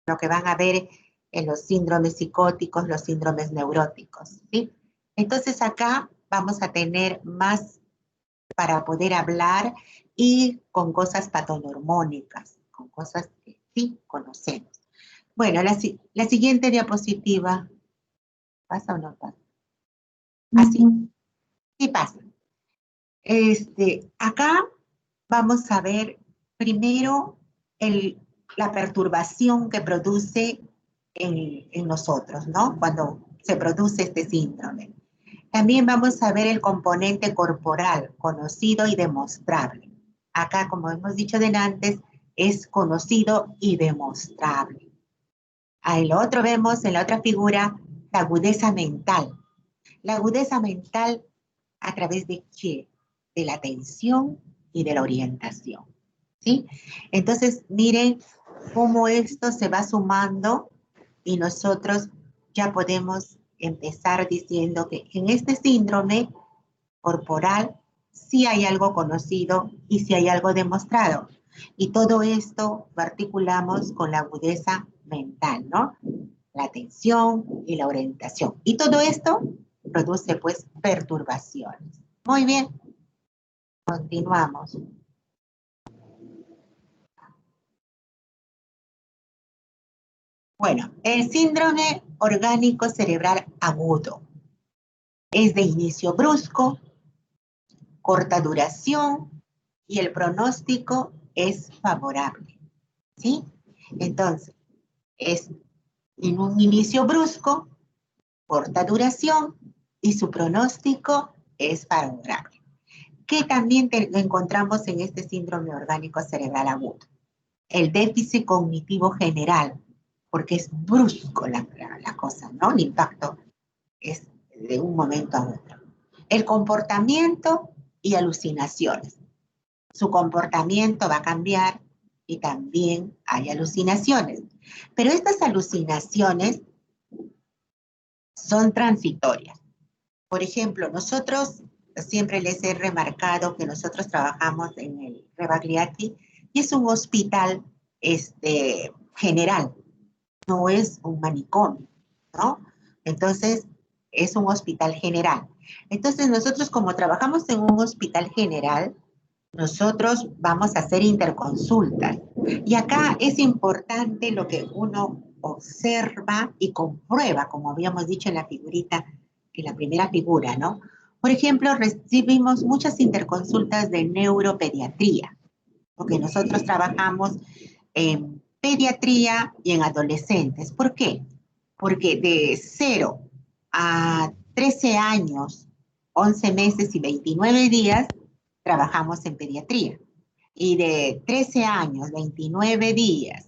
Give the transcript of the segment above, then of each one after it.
lo que van a ver en los síndromes psicóticos, los síndromes neuróticos, ¿sí? Entonces acá vamos a tener más para poder hablar y con cosas patonormónicas, con cosas que sí conocemos. Bueno, la siguiente diapositiva, ¿pasa o no pasa? Así, sí pasa. Acá vamos a ver primero la perturbación que produce en nosotros, ¿no? Cuando se produce este síndrome. También vamos a ver el componente corporal, conocido y demostrable. Acá, como hemos dicho antes, es conocido y demostrable. En lo otro vemos, en la otra figura, la agudeza mental. La agudeza mental, ¿a través de qué? De la atención y de la orientación, ¿sí? Entonces, miren cómo esto se va sumando y nosotros ya podemos empezar diciendo que en este síndrome corporal sí hay algo conocido y sí hay algo demostrado. Y todo esto lo articulamos con la agudeza mental, ¿no? La atención y la orientación. Y todo esto produce, pues, perturbaciones. Muy bien, continuamos. Bueno, el síndrome orgánico cerebral agudo es de inicio brusco, corta duración y el pronóstico es favorable, ¿sí? Entonces, es en un inicio brusco, corta duración y su pronóstico es favorable. ¿Qué también lo encontramos en este síndrome orgánico cerebral agudo? El déficit cognitivo general, porque es brusco la cosa, ¿no? El impacto es de un momento a otro. El comportamiento y alucinaciones. Su comportamiento va a cambiar y también hay alucinaciones. Pero estas alucinaciones son transitorias. Por ejemplo, nosotros siempre les he remarcado que nosotros trabajamos en el Rebagliati y es un hospital general, no es un manicomio, ¿no? Entonces, es un hospital general. Entonces, nosotros como trabajamos en un hospital general, nosotros vamos a hacer interconsultas. Y acá es importante lo que uno observa y comprueba, como habíamos dicho en la figurita, en la primera figura, ¿no? Por ejemplo, recibimos muchas interconsultas de neuropediatría, porque nosotros trabajamos en pediatría y en adolescentes. ¿Por qué? Porque de 0 a 13 años, 11 meses y 29 días, trabajamos en pediatría. Y de 13 años, 29 días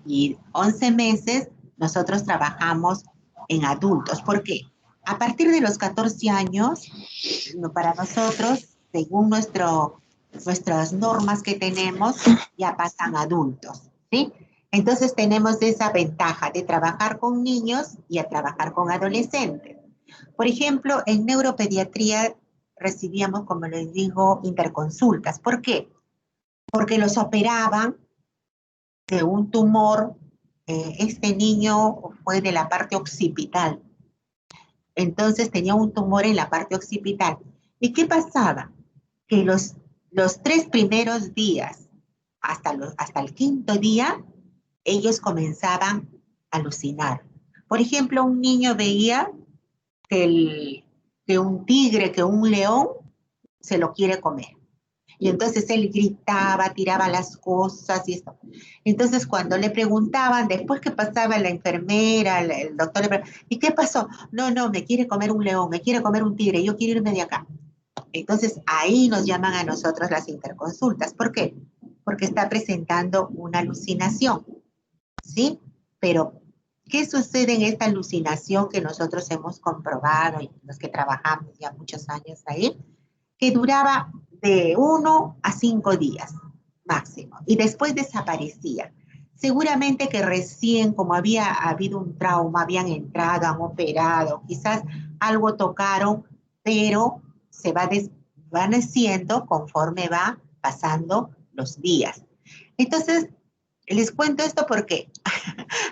y 11 meses, nosotros trabajamos en adultos. ¿Por qué? A partir de los 14 años, para nosotros, según nuestras normas que tenemos, ya pasan adultos, ¿sí? Entonces tenemos esa ventaja de trabajar con niños y a trabajar con adolescentes. Por ejemplo, en neuropediatría recibíamos, como les digo, interconsultas. ¿Por qué? Porque los operaban de un tumor. Este niño fue de la parte occipital. Entonces tenía un tumor en la parte occipital. ¿Y qué pasaba? Que los 3 primeros días, hasta el quinto día, ellos comenzaban a alucinar. Por ejemplo, un niño veía que un tigre, que un león, se lo quiere comer. Y entonces él gritaba, tiraba las cosas y esto. Entonces cuando le preguntaban, después que pasaba la enfermera, el doctor le preguntaba, ¿y qué pasó? No, no, me quiere comer un león, me quiere comer un tigre, yo quiero irme de acá. Entonces ahí nos llaman a nosotros las interconsultas. ¿Por qué? Porque está presentando una alucinación, ¿sí? Pero, ¿qué sucede en esta alucinación que nosotros hemos comprobado y los que trabajamos ya muchos años ahí? Que duraba de 1 a 5 días máximo y después desaparecía. Seguramente que recién, como había habido un trauma, habían entrado, han operado, quizás algo tocaron, pero se va desvaneciendo conforme va pasando los días. Entonces, Les cuento esto porque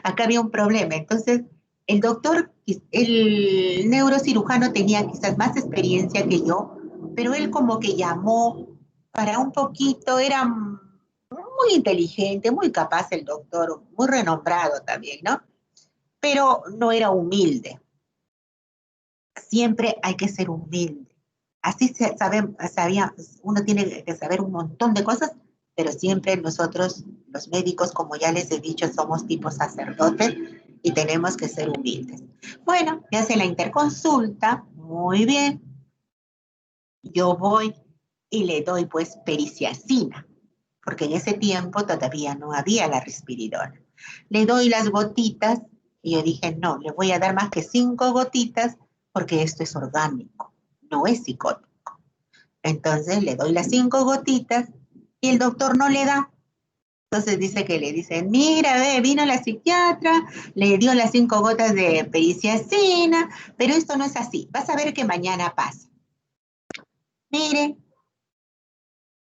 acá había un problema. Entonces, el doctor, el neurocirujano tenía quizás más experiencia que yo, pero él como que llamó para un poquito, era muy inteligente, muy capaz el doctor, muy renombrado también, ¿no? Pero no era humilde. Siempre hay que ser humilde. Así uno tiene que saber un montón de cosas, pero siempre nosotros, los médicos, como ya les he dicho, somos tipo sacerdotes y tenemos que ser humildes. Bueno, me hace la interconsulta, muy bien. Yo voy y le doy pues periciacina, porque en ese tiempo todavía no había la risperidona. Le doy las gotitas y yo dije, no, le voy a dar más que 5 gotitas porque esto es orgánico, no es psicótico. Entonces le doy las 5 gotitas y el doctor no le da. Entonces dice que le dice, mira, ve, vino la psiquiatra, le dio las 5 gotas de periciacina, pero esto no es así. Vas a ver que mañana pasa. Mire,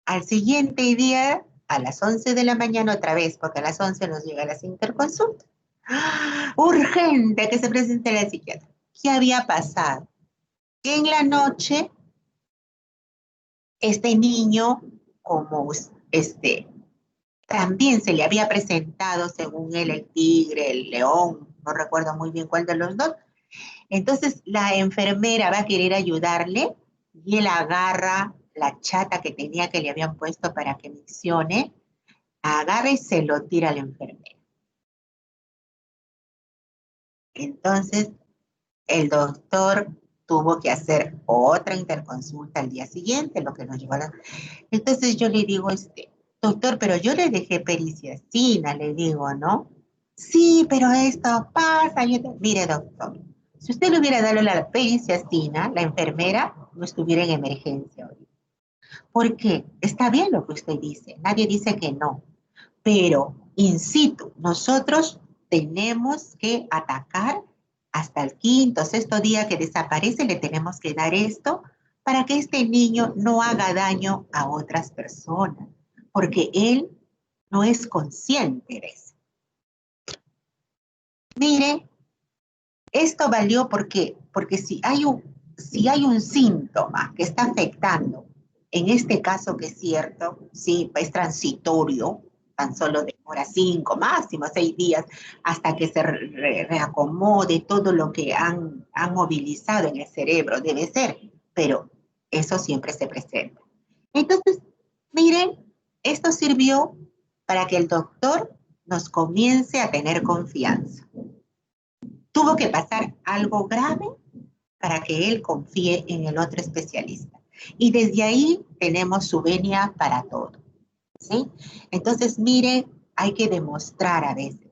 al siguiente día, a las 11 de la mañana otra vez, porque a las 11 nos llega las interconsultas. ¡Ah! Urgente que se presente la psiquiatra. ¿Qué había pasado? Que en la noche, este niño, como también se le había presentado, según él, el tigre, el león, no recuerdo muy bien cuál de los dos. Entonces la enfermera va a querer ayudarle y él agarra la chata que tenía que le habían puesto para que miccione, agarra y se lo tira a la enfermera. Entonces, el doctor tuvo que hacer otra interconsulta al día siguiente, lo que nos llevó a la... Entonces yo le digo, doctor, pero yo le dejé periciacina, le digo, ¿no? Sí, pero esto pasa. Mire, doctor, si usted le hubiera dado la periciacina, la enfermera no estuviera en emergencia hoy. ¿Por qué? Está bien lo que usted dice, nadie dice que no, pero in situ, nosotros tenemos que atacar hasta el quinto, sexto día que desaparece, le tenemos que dar esto para que este niño no haga daño a otras personas, porque él no es consciente de eso. Mire, esto valió porque si hay un síntoma que está afectando, en este caso que es cierto, sí, es transitorio, tan solo demora 5, máximo 6 días hasta que se reacomode todo lo que han movilizado en el cerebro, debe ser, pero eso siempre se presenta. Entonces, miren, esto sirvió para que el doctor nos comience a tener confianza. Tuvo que pasar algo grave para que él confíe en el otro especialista. Y desde ahí tenemos su venia para todo, ¿sí? Entonces, mire, hay que demostrar a veces,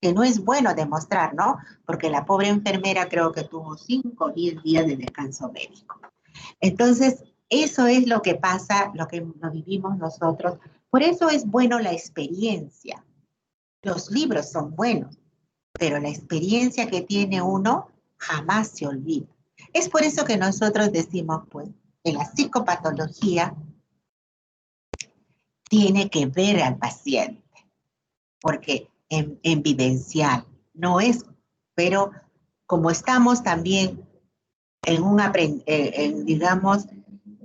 que no es bueno demostrar, ¿no? Porque la pobre enfermera creo que tuvo 5 o 10 días de descanso médico. Entonces, eso es lo que pasa, lo que lo vivimos nosotros. Por eso es bueno la experiencia. Los libros son buenos, pero la experiencia que tiene uno jamás se olvida. Es por eso que nosotros decimos, pues, que la psicopatología tiene que ver al paciente, porque en vivencial no es, pero como estamos también digamos,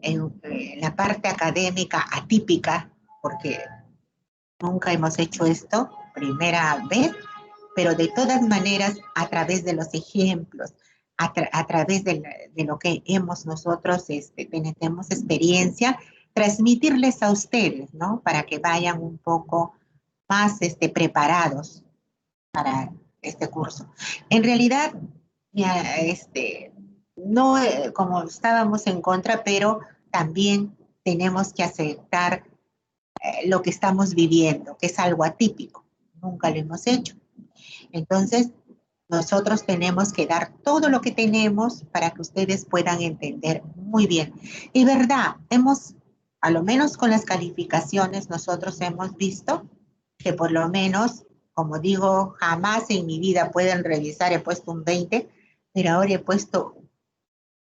en la parte académica atípica, porque nunca hemos hecho esto, primera vez, pero de todas maneras, a través de los ejemplos, a través de lo que hemos nosotros, tenemos experiencia, transmitirles a ustedes, ¿no? Para que vayan un poco más preparados para este curso. En realidad, ya, no como estábamos en contra, pero también tenemos que aceptar lo que estamos viviendo, que es algo atípico. Nunca lo hemos hecho. Entonces, nosotros tenemos que dar todo lo que tenemos para que ustedes puedan entender muy bien. Y verdad, a lo menos con las calificaciones, nosotros hemos visto que por lo menos, como digo, jamás en mi vida pueden revisar, he puesto un 20, pero ahora he puesto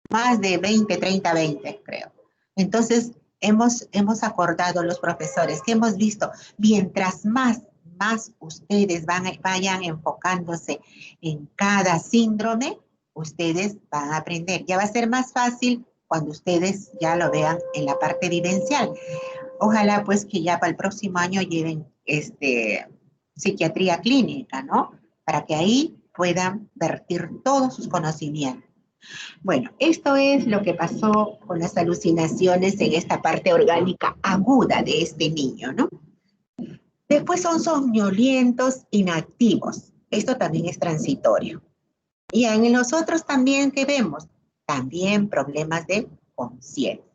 más de 20, 30, 20, creo. Entonces, hemos acordado los profesores que hemos visto, mientras más más ustedes vayan enfocándose en cada síndrome, ustedes van a aprender. Ya va a ser más fácil cuando ustedes ya lo vean en la parte vivencial. Ojalá pues que ya para el próximo año lleven psiquiatría clínica, ¿no? Para que ahí puedan vertir todos sus conocimientos. Bueno, esto es lo que pasó con las alucinaciones en esta parte orgánica aguda de este niño, ¿no? Después son somnolientos inactivos. Esto también es transitorio. Y en los otros también que vemos, también problemas de conciencia.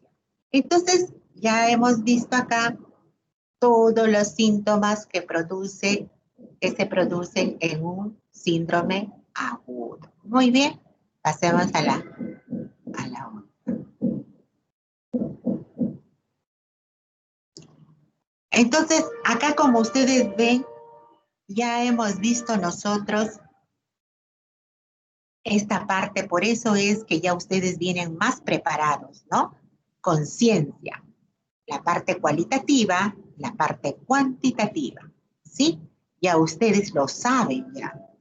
Entonces, ya hemos visto acá todos los síntomas que se producen en un síndrome agudo. Muy bien, pasemos a la otra. Entonces, acá como ustedes ven, ya hemos visto nosotros esta parte, por eso es que ya ustedes vienen más preparados, ¿no? Conciencia, la parte cualitativa, la parte cuantitativa, ¿sí? Ya ustedes lo saben,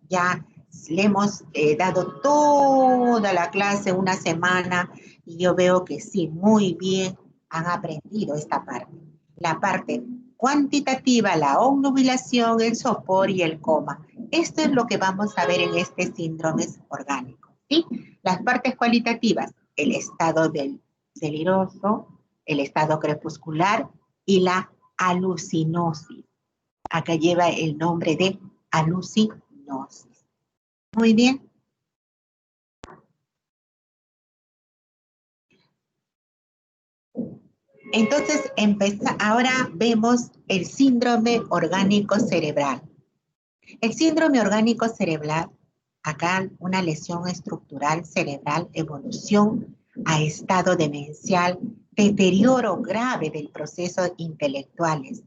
ya le hemos dado toda la clase una semana y yo veo que sí, muy bien han aprendido esta parte. La parte cuantitativa, la obnubilación, el sopor y el coma. Esto es lo que vamos a ver en este síndrome orgánico, ¿sí? Las partes cualitativas, el estado del deliroso, el estado crepuscular y la alucinosis. Acá lleva el nombre de alucinosis. Muy bien. Entonces, ahora vemos el síndrome orgánico cerebral. El síndrome orgánico cerebral, acá una lesión estructural cerebral, evolución a estado demencial, deterioro grave del proceso intelectuales,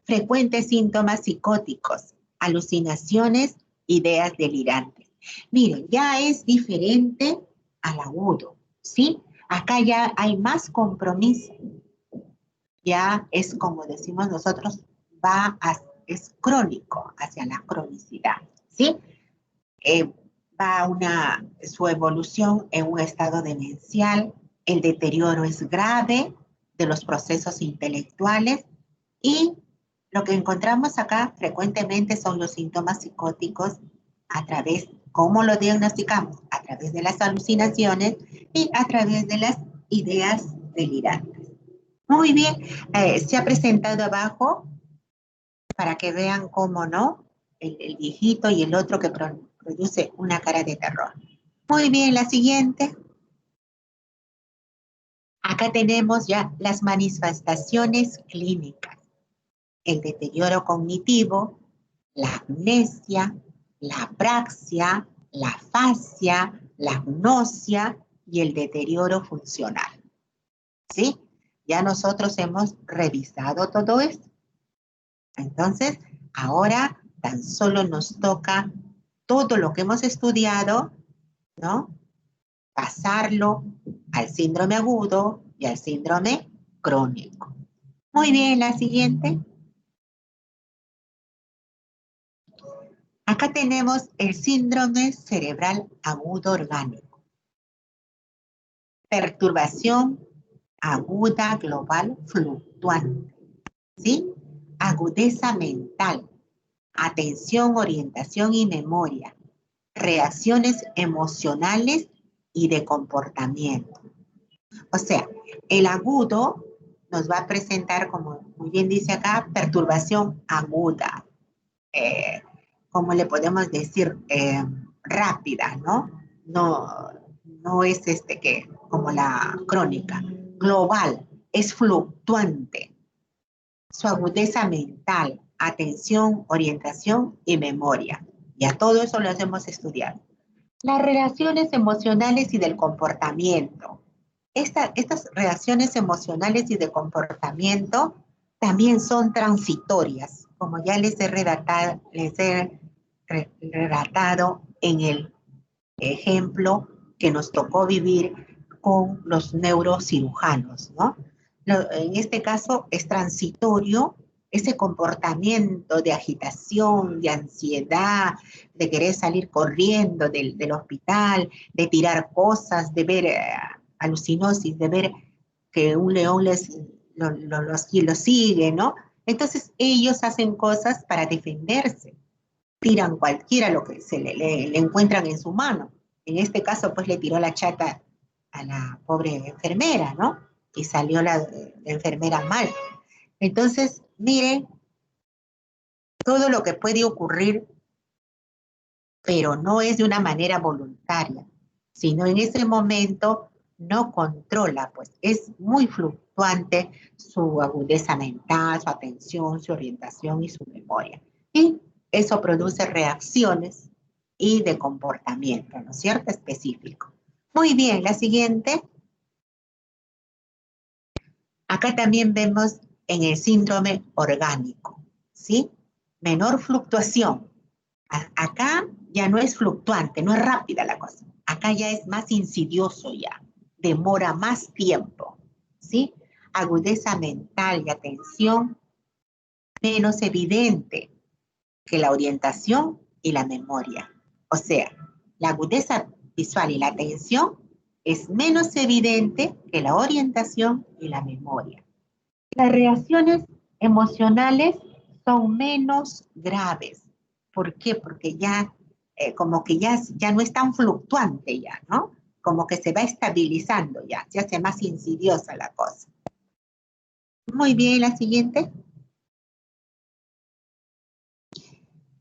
frecuentes síntomas psicóticos, alucinaciones, ideas delirantes. Miren, ya es diferente al agudo, ¿sí? Acá ya hay más compromiso. Ya es como decimos nosotros, es crónico, hacia la cronicidad, ¿sí? Su evolución en un estado demencial, el deterioro es grave de los procesos intelectuales y lo que encontramos acá frecuentemente son los síntomas psicóticos ¿cómo lo diagnosticamos? A través de las alucinaciones y a través de las ideas delirantes. Muy bien, se ha presentado abajo para que vean cómo no, el viejito y el otro que produce una cara de terror. Muy bien, la siguiente. Acá tenemos ya las manifestaciones clínicas. El deterioro cognitivo, la amnesia, la apraxia, la afasia, la agnosia y el deterioro funcional. ¿Sí? Ya nosotros hemos revisado todo esto. Entonces, ahora tan solo nos toca todo lo que hemos estudiado, ¿no? Pasarlo al síndrome agudo y al síndrome crónico. Muy bien, la siguiente. Acá tenemos el síndrome cerebral agudo orgánico. Perturbación aguda global fluctuante, ¿sí? Agudeza mental, atención, orientación y memoria, reacciones emocionales y de comportamiento. O sea, el agudo nos va a presentar, como muy bien dice acá, perturbación aguda. ¿Cómo le podemos decir? Rápida, ¿no? No es como la crónica. Global, es fluctuante. Su agudeza mental, atención, orientación y memoria. Ya todo eso lo hemos estudiado. Las relaciones emocionales y del comportamiento. Estas reacciones emocionales y de comportamiento también son transitorias, como ya les he relatado en el ejemplo que nos tocó vivir con los neurocirujanos, ¿no? En este caso es transitorio ese comportamiento de agitación, de ansiedad, de querer salir corriendo del hospital, de tirar cosas, de ver alucinosis, de ver que un león lo sigue, ¿no? Entonces ellos hacen cosas para defenderse, tiran cualquiera lo que le encuentran en su mano. En este caso, pues le tiró la chata a la pobre enfermera, ¿no? Y salió la enfermera mal. Entonces, miren todo lo que puede ocurrir, pero no es de una manera voluntaria, sino en ese momento no controla, pues es muy fluctuante su agudeza mental, su atención, su orientación y su memoria. Y eso produce reacciones y de comportamiento, ¿no es cierto? Específico. Muy bien, la siguiente. Acá también vemos en el síndrome orgánico, ¿sí? Menor fluctuación. Acá ya no es fluctuante, no es rápida la cosa. Acá ya es más insidioso ya, demora más tiempo, ¿sí? Agudeza mental y atención menos evidente que la orientación y la memoria. O sea, la agudeza visual y la atención es menos evidente que la orientación y la memoria. Las reacciones emocionales son menos graves. ¿Por qué? Porque ya como que ya no es tan fluctuante ya, ¿no? Como que se va estabilizando ya, se hace más insidiosa la cosa. Muy bien, la siguiente.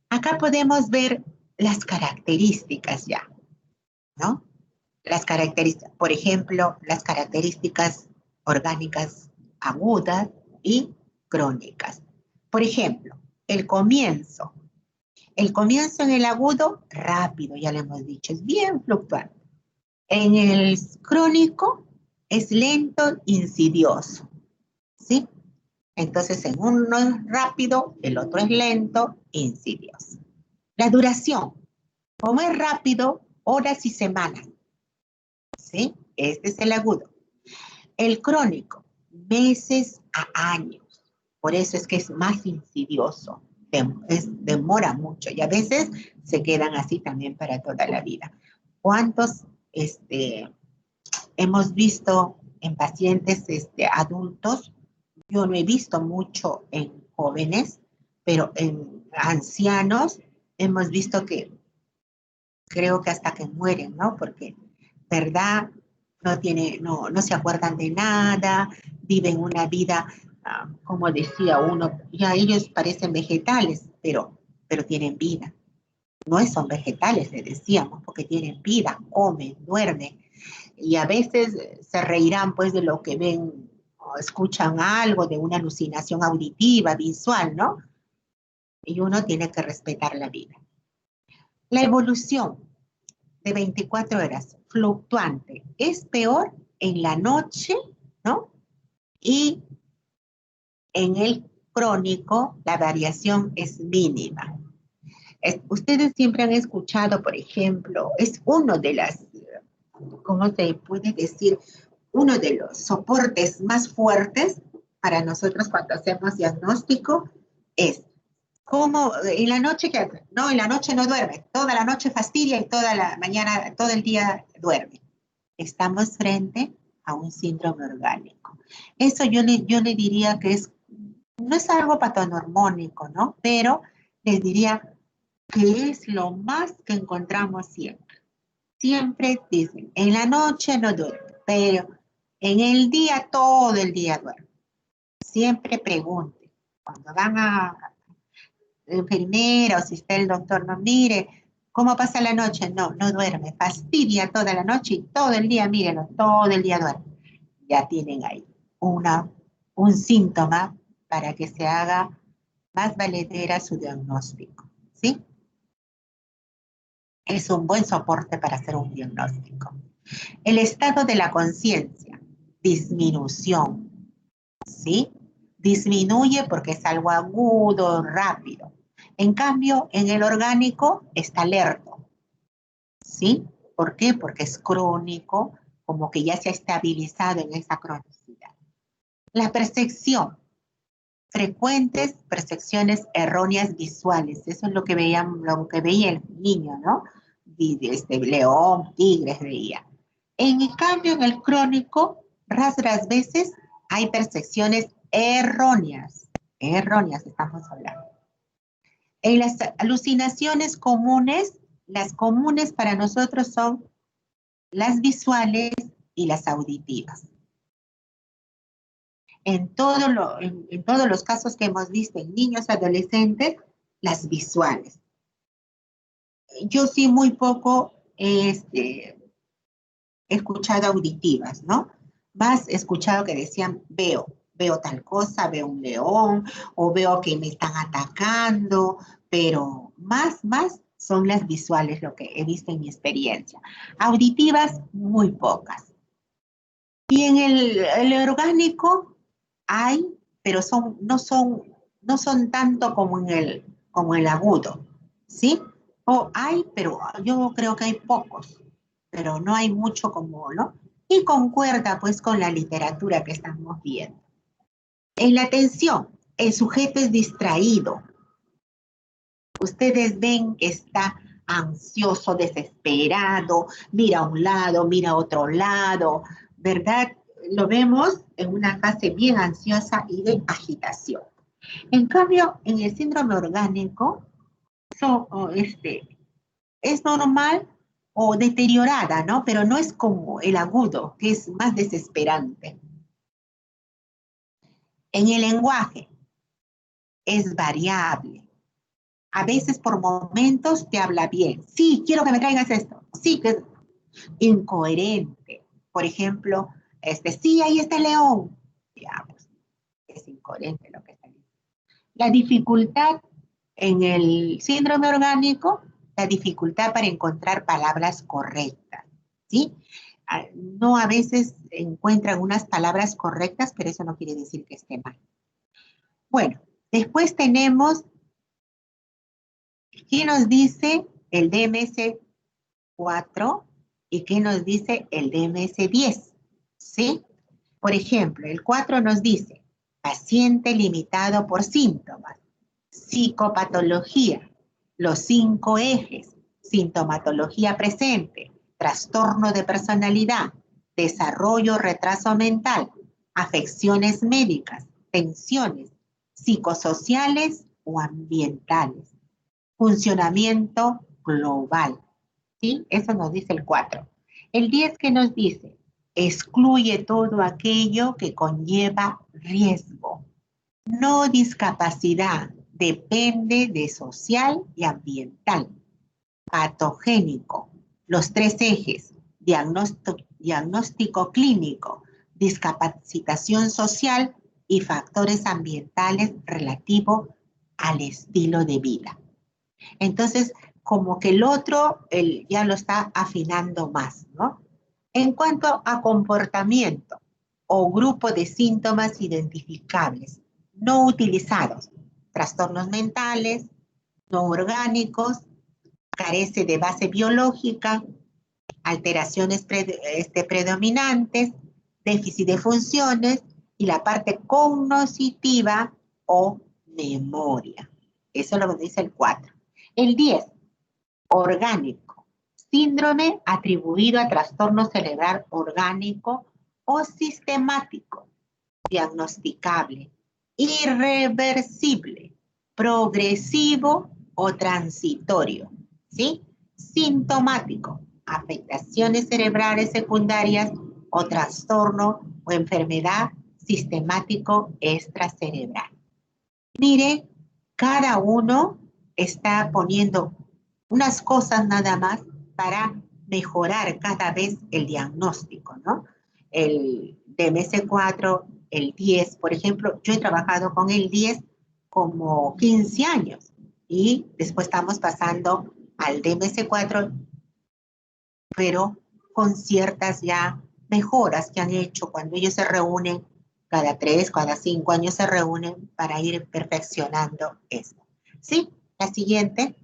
Acá podemos ver las características ya, ¿no? Las características, por ejemplo, las características orgánicas agudas y crónicas. Por ejemplo, el comienzo. El comienzo en el agudo, rápido, ya lo hemos dicho, es bien fluctuante. En el crónico, es lento, insidioso, ¿sí? Entonces, en uno es rápido, el otro es lento, insidioso. La duración, como es rápido, horas y semanas, ¿sí? Este es el agudo. El crónico, meses a años. Por eso es que es más insidioso, demora mucho y a veces se quedan así también para toda la vida. ¿Cuántos hemos visto en pacientes adultos? Yo no he visto mucho en jóvenes, pero en ancianos hemos visto que creo que hasta que mueren, ¿no? Porque, ¿verdad? No se acuerdan de nada, viven una vida, como decía uno, ya ellos parecen vegetales, pero tienen vida. No son vegetales, le decíamos, porque tienen vida, comen, duermen, y a veces se reirán pues de lo que ven o escuchan algo, de una alucinación auditiva, visual, ¿no? Y uno tiene que respetar la vida. La evolución de 24 horas, fluctuante, es peor en la noche, ¿no? Y en el crónico, la variación es mínima. Ustedes siempre han escuchado, por ejemplo, es uno de las, ¿cómo se puede decir? Uno de los soportes más fuertes para nosotros cuando hacemos diagnóstico es cómo en la noche, no, en la noche no duerme, toda la noche fastidia y toda la mañana, todo el día duerme. Estamos frente a un síndrome orgánico. Eso yo le diría que no es algo patonormónico, ¿no? Pero les diría que es lo más que encontramos siempre. Siempre dicen, en la noche no duerme, pero en el día, todo el día duerme. Siempre pregunten, cuando van a la enfermera o si está el doctor, no mire, ¿cómo pasa la noche? No, no duerme, fastidia toda la noche y todo el día, mírenlo, todo el día duerme. Ya tienen ahí un síntoma para que se haga más valedera su diagnóstico, ¿sí? Es un buen soporte para hacer un diagnóstico. El estado de la conciencia, disminución, ¿sí? Disminuye porque es algo agudo, rápido. En cambio, en el orgánico está lerdo, ¿sí? ¿Por qué? Porque es crónico, como que ya se ha estabilizado en esa cronicidad. La percepción, frecuentes percepciones erróneas visuales. Eso es lo que veía el niño, ¿no? León, tigres veía. En cambio, en el crónico, raras veces hay percepciones erróneas. Erróneas estamos hablando. En las alucinaciones comunes, las comunes para nosotros son las visuales y las auditivas. En todos los casos que hemos visto en niños, adolescentes, las visuales. Yo sí muy poco he escuchado auditivas, ¿no? Más he escuchado que decían, veo tal cosa, veo un león, o veo que me están atacando, pero más son las visuales lo que he visto en mi experiencia. Auditivas, muy pocas. Y en el orgánico hay, pero no son tanto como el agudo, ¿sí? O hay, pero yo creo que hay pocos, pero no hay mucho como, ¿no? Y concuerda pues con la literatura que estamos viendo. En la atención, el sujeto es distraído. Ustedes ven que está ansioso, desesperado, mira a un lado, mira a otro lado, ¿verdad? Lo vemos en una fase bien ansiosa y de agitación. En cambio, en el síndrome orgánico, es normal o deteriorada, ¿no? Pero no es como el agudo, que es más desesperante. En el lenguaje es variable. A veces por momentos te habla bien. Sí, quiero que me traigas esto. Sí, que es incoherente. Por ejemplo, sí, ahí está el león. Ya, pues, es incoherente lo que está diciendo. La dificultad en el síndrome orgánico, la dificultad para encontrar palabras correctas, ¿sí? No a veces encuentran unas palabras correctas, pero eso no quiere decir que esté mal. Bueno, después tenemos, ¿qué nos dice el DMS-4 y qué nos dice el DMS-10? ¿Sí? Por ejemplo, el 4 nos dice, paciente limitado por síntomas, psicopatología, los 5 ejes, sintomatología presente, trastorno de personalidad, desarrollo retraso mental, afecciones médicas, tensiones psicosociales o ambientales, funcionamiento global. ¿Sí? Eso nos dice el 4. El 10 que nos dice, excluye todo aquello que conlleva riesgo. No discapacidad, depende de social y ambiental. Patogénico, los 3 ejes, diagnóstico clínico, discapacitación social y factores ambientales relativos al estilo de vida. Entonces, como que el otro ya lo está afinando más, ¿no? En cuanto a comportamiento o grupo de síntomas identificables, no utilizados, trastornos mentales, no orgánicos, carece de base biológica, alteraciones predominantes, déficit de funciones y la parte cognitiva o memoria. Eso es lo que dice el 4. El 10, orgánico, síndrome atribuido a trastorno cerebral orgánico o sistemático, diagnosticable, irreversible, progresivo o transitorio, ¿sí? Sintomático, afectaciones cerebrales secundarias o trastorno o enfermedad sistemático extracerebral. Mire, cada uno está poniendo unas cosas nada más para mejorar cada vez el diagnóstico, ¿no? El DMS-4, el 10, por ejemplo, yo he trabajado con el 10 como 15 años y después estamos pasando al DMS-4, pero con ciertas ya mejoras que han hecho cuando ellos se reúnen cada 3, cada 5 años se reúnen para ir perfeccionando esto. ¿Sí? La siguiente.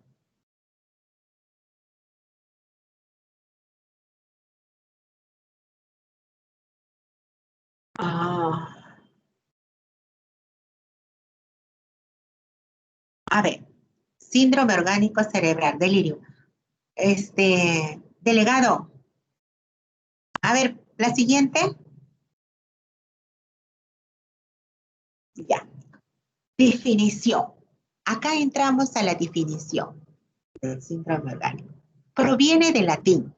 Ah, A ver, síndrome orgánico cerebral, delirio. Delegado, a ver, la siguiente. Ya. Definición. Acá entramos a la definición del síndrome orgánico. Proviene del latín.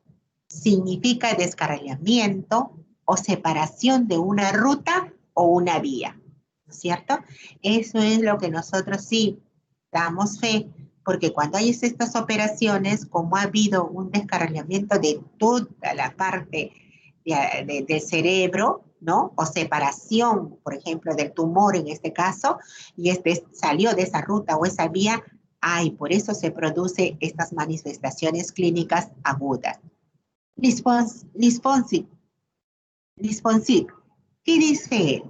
Significa descarrilamiento o separación de una ruta o una vía. ¿No es cierto? Eso es lo que nosotros sí damos fe, porque cuando hay estas operaciones, como ha habido un descarrilamiento de toda la parte del cerebro, ¿no? O separación, por ejemplo, del tumor en este caso, y salió de esa ruta o esa vía, ay, por eso se producen estas manifestaciones clínicas agudas. Lisponsic, ¿qué dice él?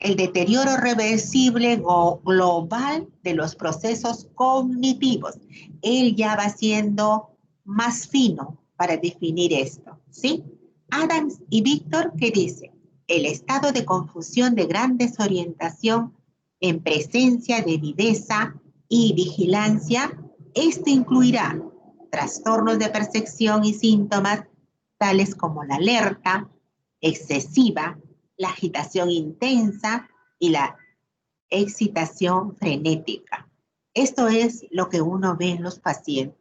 El deterioro reversible global de los procesos cognitivos. Él ya va siendo más fino para definir esto, ¿sí? Adams y Víctor, ¿qué dice? El estado de confusión de gran desorientación en presencia de viveza y vigilancia, esto incluirá trastornos de percepción y síntomas tales como la alerta excesiva, la agitación intensa y la excitación frenética. Esto es lo que uno ve en los pacientes,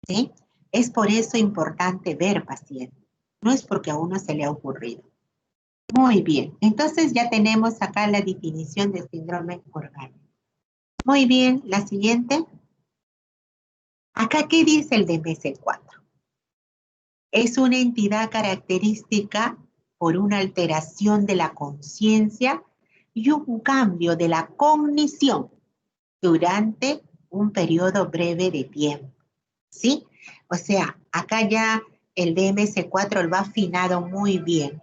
¿sí? Es por eso importante ver pacientes. No es porque a uno se le ha ocurrido. Muy bien, entonces ya tenemos acá la definición de síndrome orgánico. Muy bien, la siguiente. Acá, ¿qué dice el DMC-4? Es una entidad característica por una alteración de la conciencia y un cambio de la cognición durante un periodo breve de tiempo, ¿sí? O sea, acá ya el DMS4 lo ha afinado muy bien,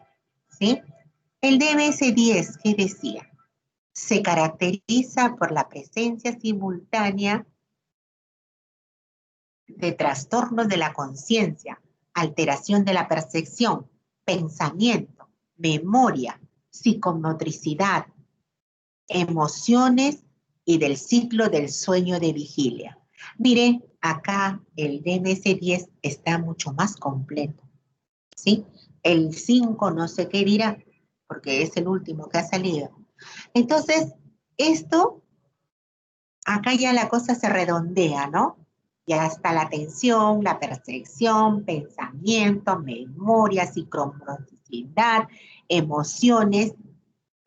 ¿sí? El DMS10, ¿qué decía? Se caracteriza por la presencia simultánea de trastornos de la conciencia, alteración de la percepción, pensamiento, memoria, psicomotricidad, emociones y del ciclo del sueño de vigilia. Miren, acá el DMS-10 está mucho más completo, ¿sí? El 5 no sé qué dirá, porque es el último que ha salido. Entonces, esto, acá ya la cosa se redondea, ¿no? Ya está la atención, la percepción, pensamiento, memoria, psicomotricidad, emociones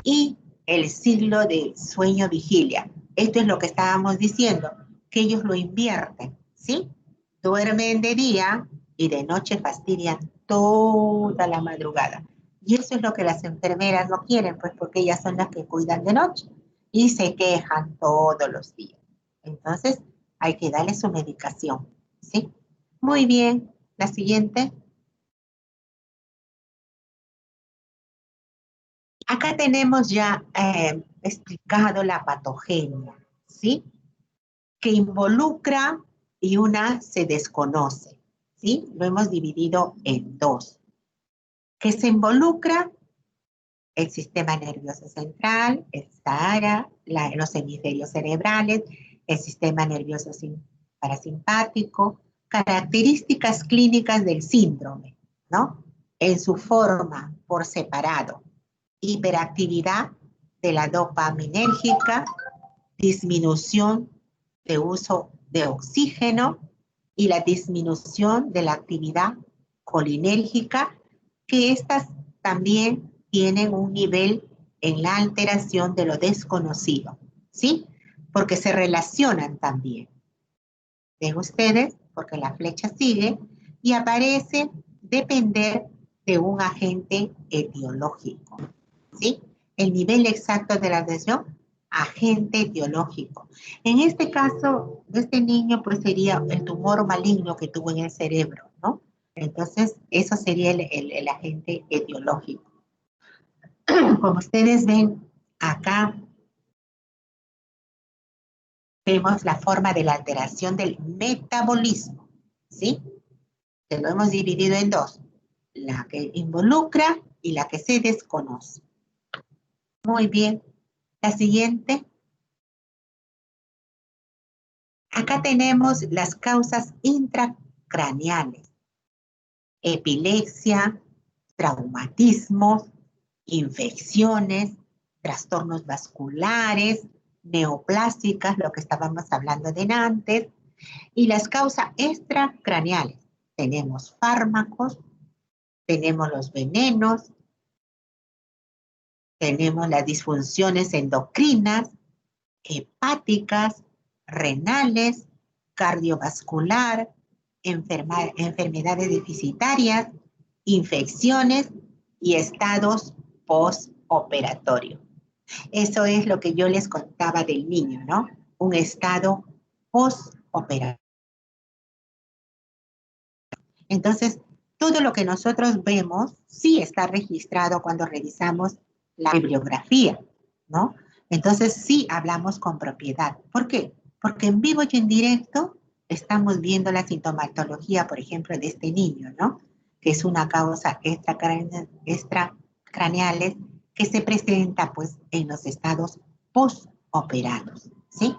y el ciclo de sueño-vigilia. Esto es lo que estábamos diciendo, que ellos lo invierten, ¿sí? Duermen de día y de noche fastidian toda la madrugada. Y eso es lo que las enfermeras no quieren, pues porque ellas son las que cuidan de noche y se quejan todos los días. Entonces, hay que darle su medicación, ¿sí? Muy bien, la siguiente. Acá tenemos ya explicado la patogenia, ¿sí? Que involucra y una se desconoce, ¿sí? Lo hemos dividido en dos. Que se involucra el sistema nervioso central, el SARA, los hemisferios cerebrales, el sistema nervioso parasimpático, características clínicas del síndrome, ¿no? En su forma por separado, hiperactividad de la dopaminérgica, disminución de uso de oxígeno y la disminución de la actividad colinérgica, que estas también tienen un nivel en la alteración de lo desconocido, ¿sí? Porque se relacionan también. Ven ustedes, porque la flecha sigue y aparece depender de un agente etiológico, ¿sí? El nivel exacto de la lesión, agente etiológico. En este caso, de este niño, pues sería el tumor maligno que tuvo en el cerebro, ¿no? Entonces, eso sería el agente etiológico. Como ustedes ven, acá vemos la forma de la alteración del metabolismo, ¿sí? Que lo hemos dividido en dos, la que involucra y la que se desconoce. Muy bien. La siguiente. Acá tenemos las causas intracraneales: epilepsia, traumatismos, infecciones, trastornos vasculares, neoplásicas, lo que estábamos hablando de antes, y las causas extracraneales. Tenemos fármacos, tenemos los venenos, tenemos las disfunciones endocrinas, hepáticas, renales, cardiovascular, enfermedades deficitarias, infecciones y estados postoperatorios. Eso es lo que yo les contaba del niño, ¿no? Un estado postoperatorio. Entonces, todo lo que nosotros vemos sí está registrado cuando revisamos la bibliografía, ¿no? Entonces, sí hablamos con propiedad. ¿Por qué? Porque en vivo y en directo estamos viendo la sintomatología, por ejemplo, de este niño, ¿no? Que es una causa extracraneales que se presenta, pues, en los estados postoperados, ¿sí?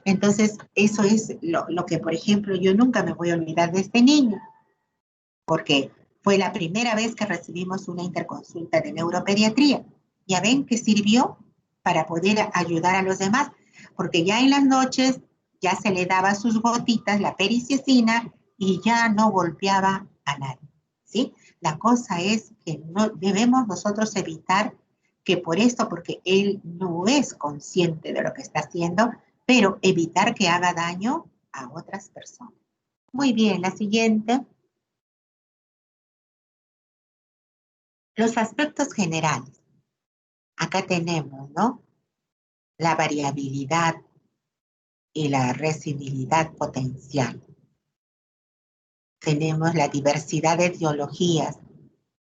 Entonces, eso es lo que, por ejemplo, yo nunca me voy a olvidar de este niño, porque fue la primera vez que recibimos una interconsulta de neuropediatría. Ya ven que sirvió para poder ayudar a los demás, porque ya en las noches ya se le daba sus gotitas, la pericicina, y ya no golpeaba a nadie, ¿sí? La cosa es que no debemos nosotros evitar que por esto, porque él no es consciente de lo que está haciendo, pero evitar que haga daño a otras personas. Muy bien, la siguiente. Los aspectos generales. Acá tenemos, ¿no? La variabilidad y la resibilidad potencial. Tenemos la diversidad de etiologías,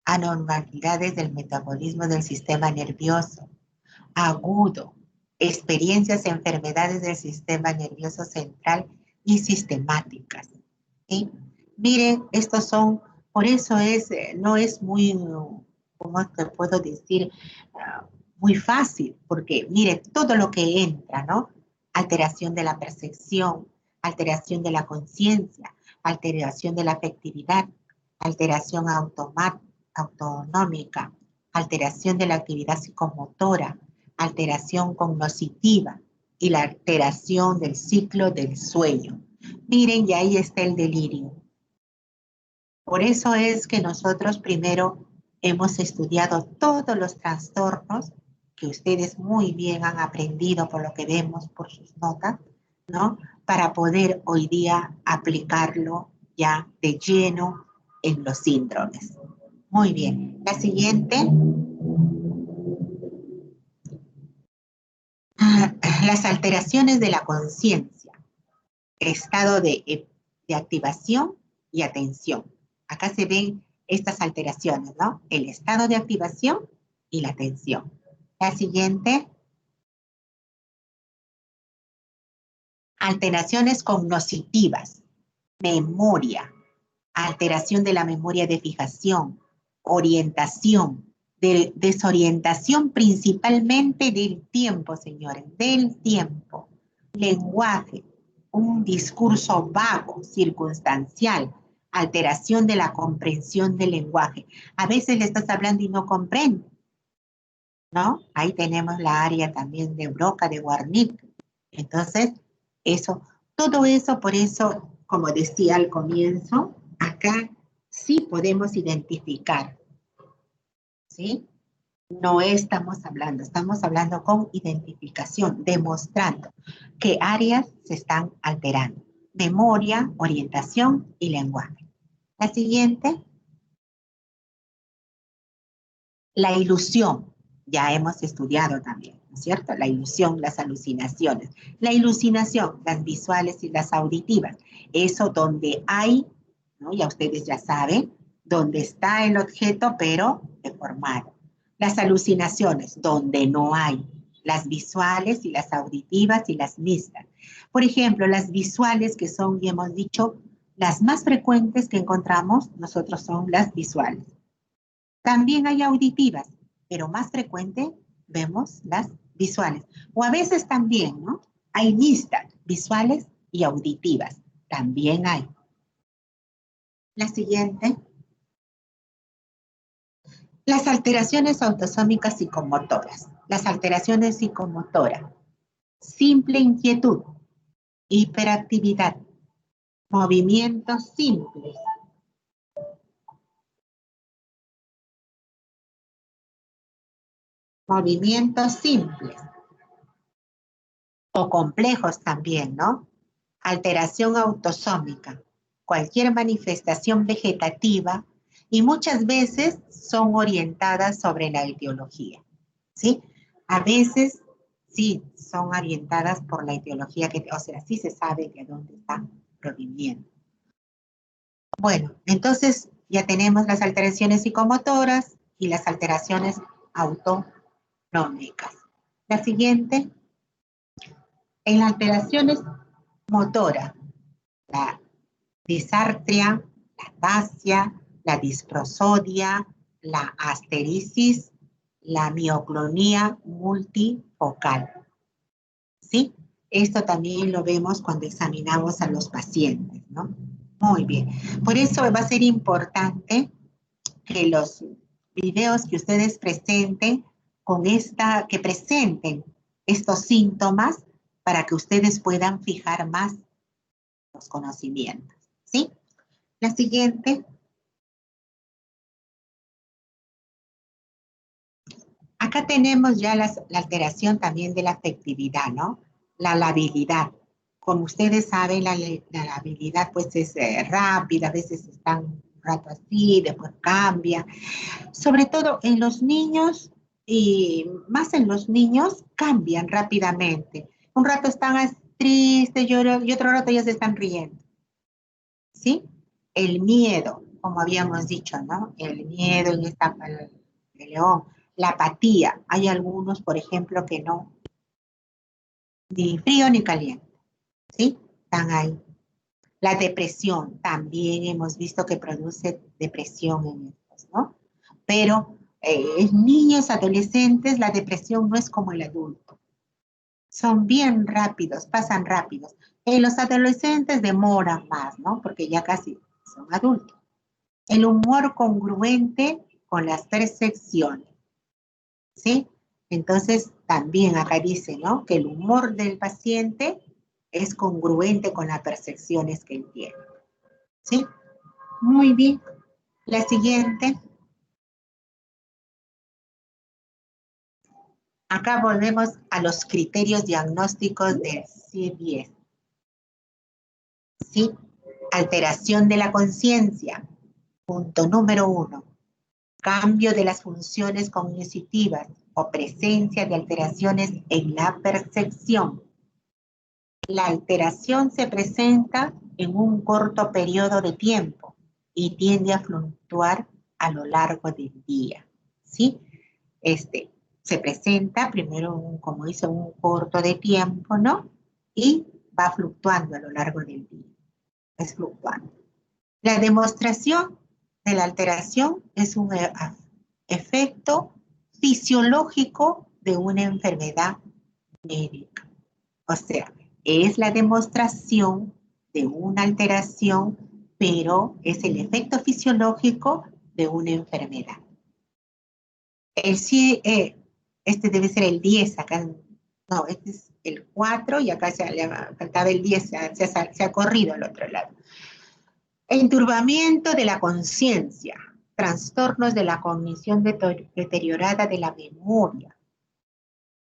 anormalidades del metabolismo del sistema nervioso, agudo, experiencias, enfermedades del sistema nervioso central y sistemáticas, ¿sí? Miren, estos son, por eso no es muy, ¿cómo te puedo decir? Muy fácil, porque mire, todo lo que entra, ¿no? Alteración de la percepción, alteración de la conciencia, alteración de la afectividad, alteración autonómica, alteración de la actividad psicomotora, alteración cognitiva y la alteración del ciclo del sueño. Miren, y ahí está el delirio. Por eso es que nosotros primero hemos estudiado todos los trastornos que ustedes muy bien han aprendido por lo que vemos por sus notas, ¿no? Para poder hoy día aplicarlo ya de lleno en los síndromes. Muy bien. La siguiente. Las alteraciones de la conciencia, estado de activación y atención. Acá se ven estas alteraciones, ¿no? El estado de activación y la atención. La siguiente. Alteraciones cognitivas, memoria, alteración de la memoria de fijación, orientación, desorientación principalmente del tiempo, señores, del tiempo. Lenguaje, un discurso vago, circunstancial, alteración de la comprensión del lenguaje. A veces le estás hablando y no comprende, ¿no? Ahí tenemos la área también de Broca, de Warnick. Entonces, eso, todo eso, por eso, como decía al comienzo, acá sí podemos identificar, ¿sí? No estamos hablando con identificación, demostrando qué áreas se están alterando. Memoria, orientación y lenguaje. La siguiente, la ilusión. Ya hemos estudiado también, ¿no es cierto? La ilusión, las alucinaciones. La iluminación, las visuales y las auditivas. Eso donde hay, ¿no? Ya ustedes ya saben, donde está el objeto, pero deformado. Las alucinaciones, donde no hay. Las visuales y las auditivas y las mixtas. Por ejemplo, las visuales que son, ya hemos dicho, las más frecuentes que encontramos nosotros son las visuales. También hay auditivas, pero más frecuente vemos las visuales. O a veces también, ¿no? Hay mixtas, visuales y auditivas. También hay. La siguiente. Las alteraciones autosómicas psicomotoras. Las alteraciones psicomotoras. Simple inquietud, hiperactividad, movimientos simples. Movimientos simples. O complejos también, ¿no? Alteración autosómica. Cualquier manifestación vegetativa y muchas veces son orientadas sobre la etiología, ¿sí? A veces sí son orientadas por la etiología, o sea, sí se sabe de dónde está proviniendo. Bueno, entonces ya tenemos las alteraciones psicomotoras y las alteraciones autonómicas. La siguiente, en las alteraciones motoras, la disartria, la ataxia, la disprosodia, la asterisis, la mioclonía multifocal. ¿Sí? Esto también lo vemos cuando examinamos a los pacientes, ¿no? Muy bien. Por eso va a ser importante que los videos que ustedes presenten que presenten estos síntomas para que ustedes puedan fijar más los conocimientos, ¿sí? La siguiente. Acá tenemos ya la alteración también de la afectividad, ¿no? La labilidad. Como ustedes saben, la labilidad pues es rápida, a veces está un rato así, después cambia. Sobre todo en los niños, y más en los niños, cambian rápidamente. Un rato están tristes y otro rato ya se están riendo. ¿Sí? El miedo, como habíamos dicho, ¿no? El miedo en esta de león. La apatía. Hay algunos, por ejemplo, que no, ni frío ni caliente. ¿Sí? Están ahí. La depresión, también hemos visto que produce depresión en estos, ¿no? Pero en niños, adolescentes, la depresión no es como el adulto. Son bien rápidos, pasan rápidos. En los adolescentes demoran más, ¿no? Porque ya casi son adultos. El humor congruente con las percepciones, ¿sí? Entonces, también acá dice, ¿no? Que el humor del paciente es congruente con las percepciones que él tiene, ¿sí? Muy bien. La siguiente. Acá volvemos a los criterios diagnósticos del CIE-10. ¿Sí? Alteración de la conciencia. Punto número 1. Cambio de las funciones cognitivas o presencia de alteraciones en la percepción. La alteración se presenta en un corto periodo de tiempo y tiende a fluctuar a lo largo del día, ¿sí? Se presenta primero, como dice, un corto de tiempo, ¿no? Y va fluctuando a lo largo del día. Es fluctuante. La demostración de la alteración es un efecto fisiológico de una enfermedad médica. O sea, es la demostración de una alteración, pero es el efecto fisiológico de una enfermedad. Este debe ser el 10, acá no, este es el 4 y acá le faltaba el 10, se ha corrido al otro lado. Enturbamiento de la conciencia, trastornos de la cognición deteriorada de la memoria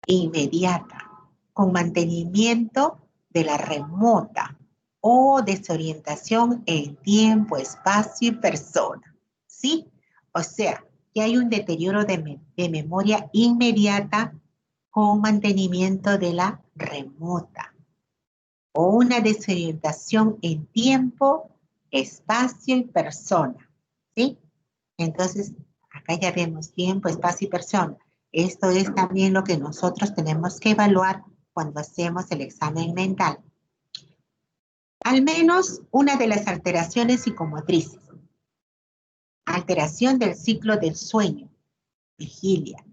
inmediata, con mantenimiento de la remota o desorientación en tiempo, espacio y persona. ¿Sí? O sea, que hay un deterioro de memoria inmediata con mantenimiento de la remota o una desorientación en tiempo, espacio y persona. ¿Sí? Entonces, acá ya vemos tiempo, espacio y persona. Esto es también lo que nosotros tenemos que evaluar cuando hacemos el examen mental. Al menos una de las alteraciones psicomotrices. Alteración del ciclo del sueño, vigilia.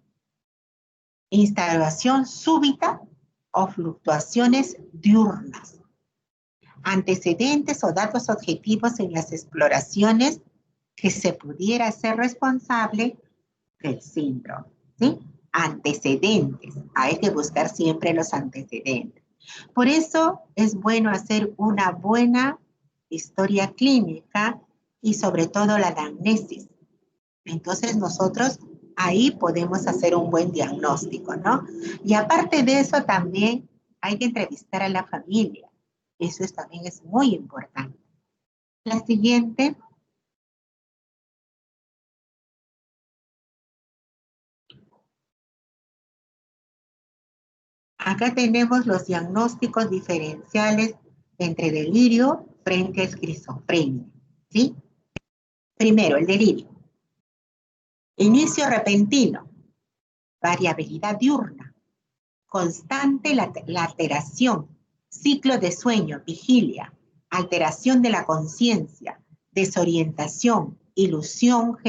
Instalación súbita o fluctuaciones diurnas. antecedentes o datos objetivos en las exploraciones que se pudiera ser responsable del síndrome, ¿sí? Antecedentes. Hay que buscar siempre los antecedentes. Por eso es bueno hacer una buena historia clínica y sobre todo la anamnesis. Entonces nosotros ahí podemos hacer un buen diagnóstico, ¿no? Y aparte de eso también hay que entrevistar a la familia. Eso también es muy importante. La siguiente. Acá tenemos los diagnósticos diferenciales entre delirio frente a esquizofrenia, ¿sí? Primero, el delirio. Inicio repentino, variabilidad diurna, constante la alteración, ciclo de sueño, vigilia, alteración de la conciencia, desorientación, ilusiones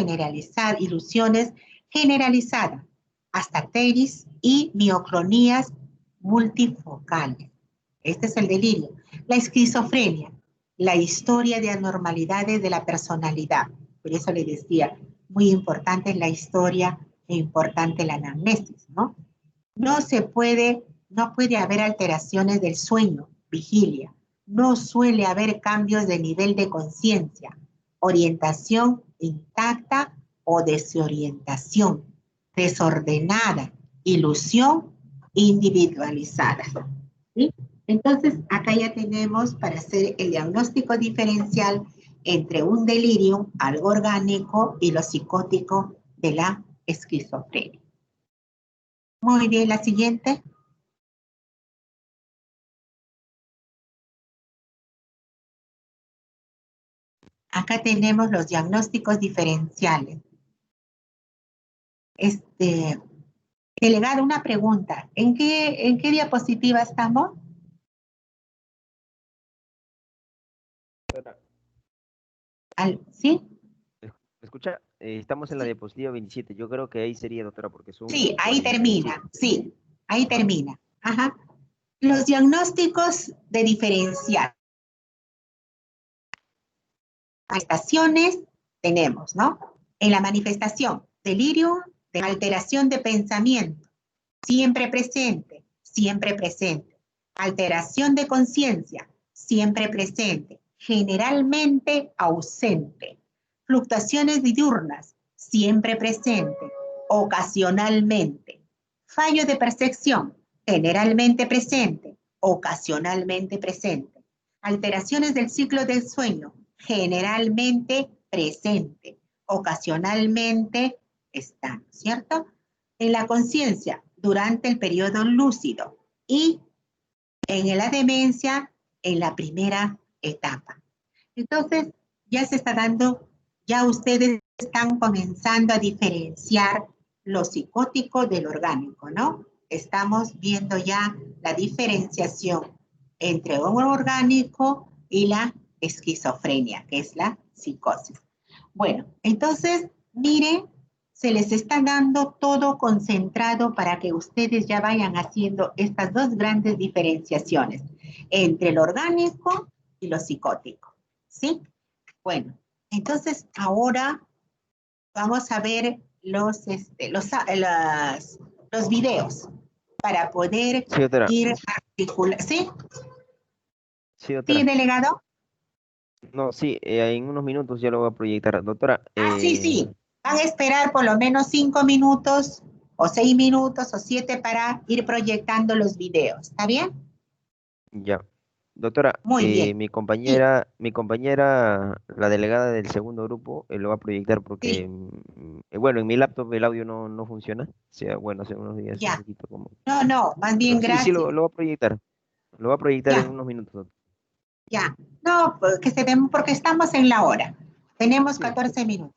generalizadas, hasta teris y mioclonías multifocales. Este es el delirio. La esquizofrenia, la historia de anormalidades de la personalidad. Por eso le decía, muy importante la historia e importante la anamnesis, ¿no? No puede haber alteraciones del sueño, vigilia. No suele haber cambios de nivel de conciencia, orientación intacta o desorientación, desordenada, ilusión individualizada. ¿Sí? Entonces, acá ya tenemos para hacer el diagnóstico diferencial entre un delirio, algo orgánico, y lo psicótico de la esquizofrenia. Muy bien, la siguiente. Acá tenemos los diagnósticos diferenciales. Delegado, una pregunta. ¿En qué diapositiva estamos? ¿Sí? ¿Me escucha? Estamos en la Sí, diapositiva 27. Yo creo que ahí sería, doctora, porque son sí, ahí 47. termina. Sí, ahí termina. Ajá. Los diagnósticos de diferencial. Manifestaciones tenemos, ¿no? En la manifestación, delirio, de alteración de pensamiento, siempre presente, siempre presente. Alteración de conciencia, siempre presente, generalmente ausente. Fluctuaciones diurnas, siempre presente, ocasionalmente. Fallo de percepción, generalmente presente, ocasionalmente presente. Alteraciones del ciclo del sueño, generalmente presente, ocasionalmente están, ¿cierto? En la conciencia, durante el periodo lúcido y en la demencia, en la primera etapa. Entonces, ya se está dando, ya ustedes están comenzando a diferenciar lo psicótico del orgánico, ¿no? Estamos viendo ya la diferenciación entre un orgánico y la esquizofrenia, que es la psicosis. Bueno, entonces, miren, se les está dando todo concentrado para que ustedes ya vayan haciendo estas dos grandes diferenciaciones entre lo orgánico y lo psicótico. ¿Sí? Bueno, entonces ahora vamos a ver los videos para poder Sí, doctora. ir articulando. ¿Sí? Sí, ¿Sí, doctora. delegado? No, sí, en unos minutos ya lo voy a proyectar. Doctora, Ah, sí, sí. Van a esperar por lo menos 5 minutos o 6 minutos o 7 para ir proyectando los videos. ¿Está bien? ya. Doctora, Muy bien. Sí, mi compañera, la delegada del segundo grupo, lo va a proyectar porque, sí, bueno, en mi laptop el audio no funciona. O sea, bueno, hace unos días un ya. poquito como... No, no, más Pero bien sí, sí, gracias. lo va a proyectar. Lo va a proyectar en Ya, unos minutos, doctora. ya. No, pues, que se den, porque estamos en la hora. Tenemos Sí, 14 minutos.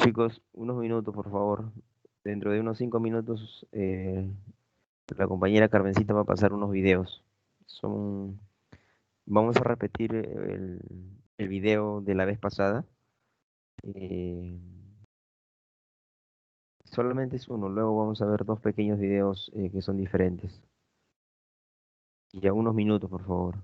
Chicos, unos minutos, por favor. Dentro de unos 5 minutos, la compañera Carmencita va a pasar unos videos. Son, vamos a repetir el video de la vez pasada. Eh, Solamente es uno, luego vamos a ver dos pequeños videos que son diferentes. Y ya unos minutos, por favor.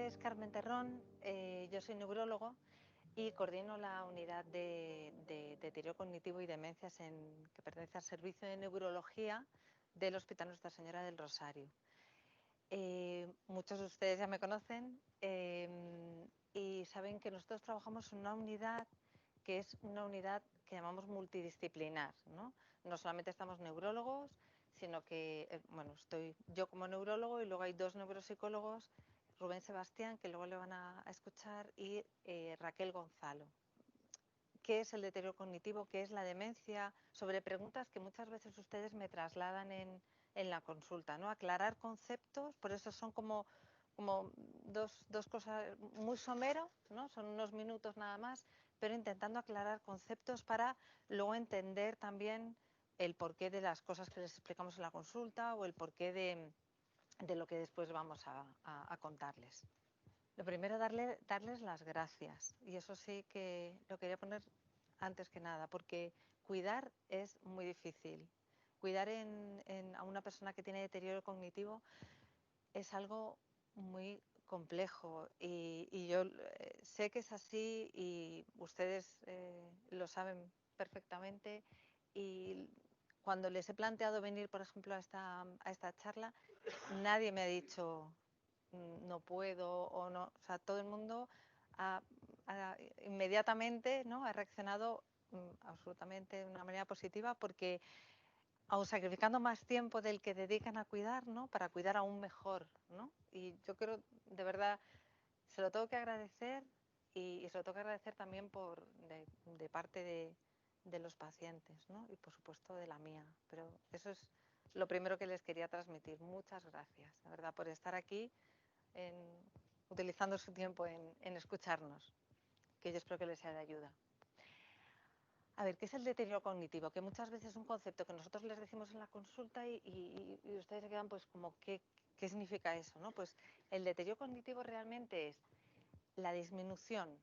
es Carmen Terrón, yo soy neurólogo y coordino la unidad de deterioro cognitivo y demencias que pertenece al Servicio de Neurología del Hospital Nuestra Señora del Rosario. Muchos de ustedes ya me conocen y saben que nosotros trabajamos en una unidad que es una unidad que llamamos multidisciplinar, ¿no? No solamente estamos neurólogos, sino que, bueno, estoy yo como neurólogo y luego hay 2 neuropsicólogos, Rubén Sebastián, que luego le van a escuchar, y Raquel Gonzalo. ¿Qué es el deterioro cognitivo? ¿Qué es la demencia? Sobre preguntas que muchas veces ustedes me trasladan en la consulta, ¿no? Aclarar conceptos, por eso son como dos cosas muy somero, ¿no? Son unos minutos nada más, pero intentando aclarar conceptos para luego entender también el porqué de las cosas que les explicamos en la consulta o el porqué de lo que después vamos a contarles. Lo primero, darles las gracias. Y eso sí que lo quería poner antes que nada, porque cuidar es muy difícil. Cuidar a una persona que tiene deterioro cognitivo es algo muy complejo y yo sé que es así y ustedes lo saben perfectamente. Y cuando les he planteado venir, por ejemplo, a esta charla, nadie me ha dicho no puedo o no, o sea, todo el mundo inmediatamente, ¿no?, ha reaccionado absolutamente de una manera positiva, porque aun sacrificando más tiempo del que dedican a cuidar, ¿no?, para cuidar aún mejor, ¿no? Y yo creo, de verdad, se lo tengo que agradecer y se lo tengo que agradecer también de parte de los pacientes, ¿no?, y por supuesto de la mía. Pero eso es lo primero que les quería transmitir. Muchas gracias, de verdad, por estar aquí utilizando su tiempo en escucharnos, que yo espero que les sea de ayuda. A ver, ¿qué es el deterioro cognitivo? Que muchas veces es un concepto que nosotros les decimos en la consulta y ustedes se quedan pues como, ¿qué significa eso?, ¿no? Pues el deterioro cognitivo realmente es la disminución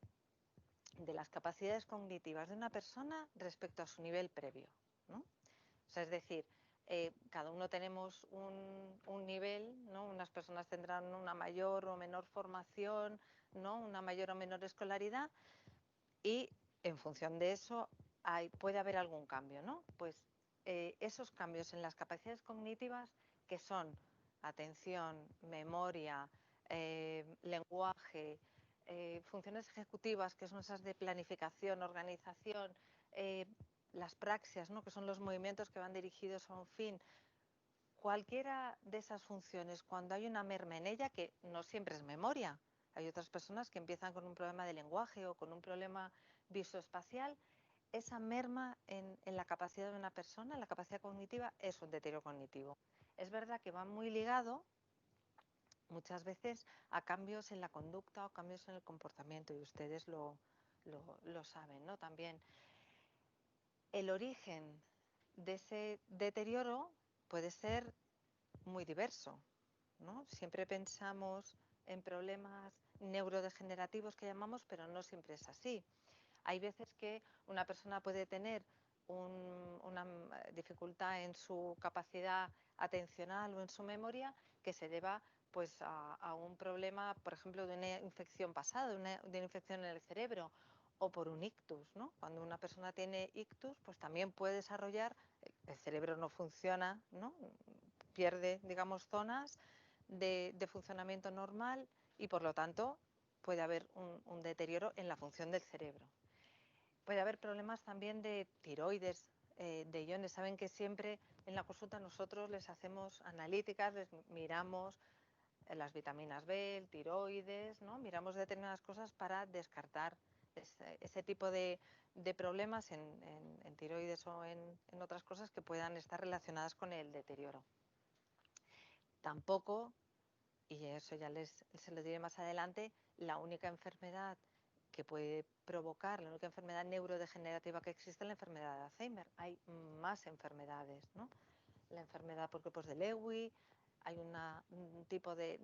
de las capacidades cognitivas de una persona respecto a su nivel previo, ¿no? O sea, es decir, cada uno tenemos un nivel, ¿no? Unas personas tendrán una mayor o menor formación, ¿no?, una mayor o menor escolaridad, y en función de eso puede haber algún cambio, ¿no? Pues esos cambios en las capacidades cognitivas, que son atención, memoria, lenguaje, funciones ejecutivas, que son esas de planificación, organización, las praxias, ¿no?, que son los movimientos que van dirigidos a un fin. Cualquiera de esas funciones, cuando hay una merma en ella, que no siempre es memoria, hay otras personas que empiezan con un problema de lenguaje o con un problema visoespacial, esa merma en la capacidad de una persona, en la capacidad cognitiva, es un deterioro cognitivo. Es verdad que va muy ligado muchas veces a cambios en la conducta o cambios en el comportamiento, y ustedes lo saben, ¿no? También el origen de ese deterioro puede ser muy diverso, ¿no? Siempre pensamos en problemas neurodegenerativos que llamamos, pero no siempre es así. Hay veces que una persona puede tener una dificultad en su capacidad atencional o en su memoria que se deba pues a un problema, por ejemplo, de una infección pasada, de una infección en el cerebro, o por un ictus, ¿no? Cuando una persona tiene ictus, pues también puede desarrollar, el cerebro no funciona, ¿no?, pierde, digamos, zonas de funcionamiento normal, y por lo tanto puede haber un deterioro en la función del cerebro. Puede haber problemas también de tiroides, de iones. Saben que siempre en la consulta nosotros les hacemos analíticas, les miramos las vitaminas B, el tiroides, ¿no? Miramos determinadas cosas para descartar ese tipo de problemas en tiroides o en otras cosas que puedan estar relacionadas con el deterioro. Tampoco, y eso ya se lo diré más adelante, la única enfermedad que puede provocar, la única enfermedad neurodegenerativa que existe es la enfermedad de Alzheimer. Hay más enfermedades, ¿no? La enfermedad por grupos de Lewy, hay un tipo de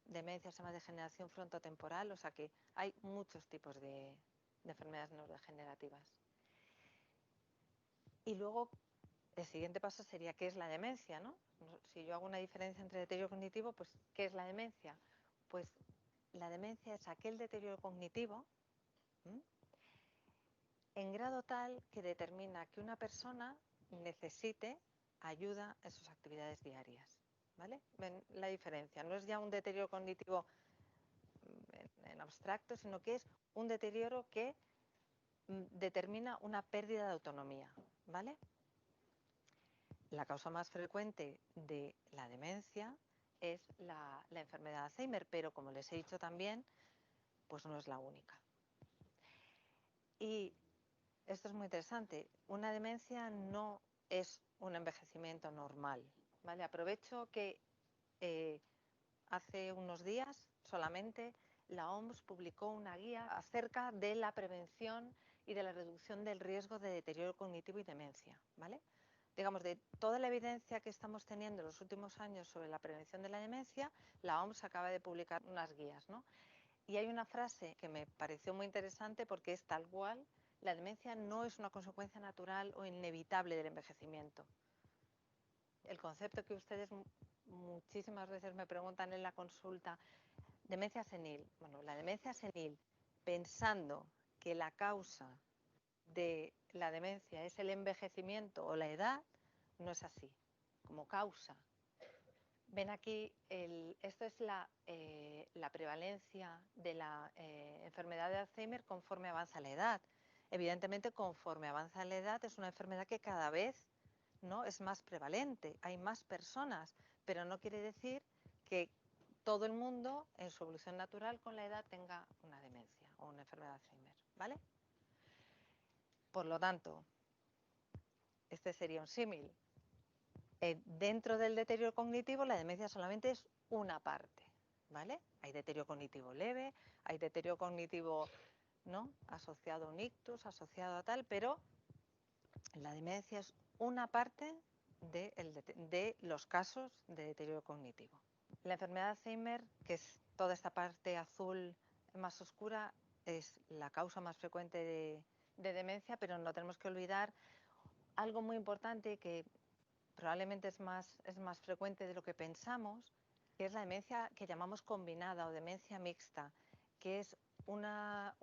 demencia que se llama degeneración frontotemporal, o sea que hay muchos tipos de enfermedades neurodegenerativas. Y luego el siguiente paso sería ¿qué es la demencia?, ¿no? Si yo hago una diferencia entre deterioro cognitivo, pues ¿qué es la demencia? Pues la demencia es aquel deterioro cognitivo en grado tal que determina que una persona necesite ayuda en sus actividades diarias. ¿Vale? ¿Ven la diferencia? No es ya un deterioro cognitivo en abstracto, sino que es un deterioro que determina una pérdida de autonomía. ¿Vale? La causa más frecuente de la demencia es la enfermedad de Alzheimer, pero como les he dicho también, pues no es la única. Y esto es muy interesante, una demencia no es un envejecimiento normal, ¿vale? Aprovecho que hace unos días solamente la OMS publicó una guía acerca de la prevención y de la reducción del riesgo de deterioro cognitivo y demencia, ¿vale? Digamos, de toda la evidencia que estamos teniendo en los últimos años sobre la prevención de la demencia, la OMS acaba de publicar unas guías, ¿no? Y hay una frase que me pareció muy interesante porque es tal cual: la demencia no es una consecuencia natural o inevitable del envejecimiento. El concepto que ustedes muchísimas veces me preguntan en la consulta, demencia senil. Bueno, la demencia senil, pensando que la causa de la demencia es el envejecimiento o la edad, no es así. Como causa. Ven aquí, esto es la prevalencia de la enfermedad de Alzheimer conforme avanza la edad. Evidentemente, conforme avanza la edad, es una enfermedad que cada vez, ¿no?, es más prevalente. Hay más personas, pero no quiere decir que todo el mundo, en su evolución natural, con la edad tenga una demencia o una enfermedad de Alzheimer, ¿vale? Por lo tanto, este sería un símil. Dentro del deterioro cognitivo, la demencia solamente es una parte, ¿vale? Hay deterioro cognitivo leve, hay deterioro cognitivo, ¿no?, asociado a un ictus, asociado a tal, pero la demencia es una parte de los casos de deterioro cognitivo. La enfermedad de Alzheimer, que es toda esta parte azul más oscura, es la causa más frecuente de demencia, pero no tenemos que olvidar algo muy importante que probablemente es más frecuente de lo que pensamos, que es la demencia que llamamos combinada o demencia mixta, que es una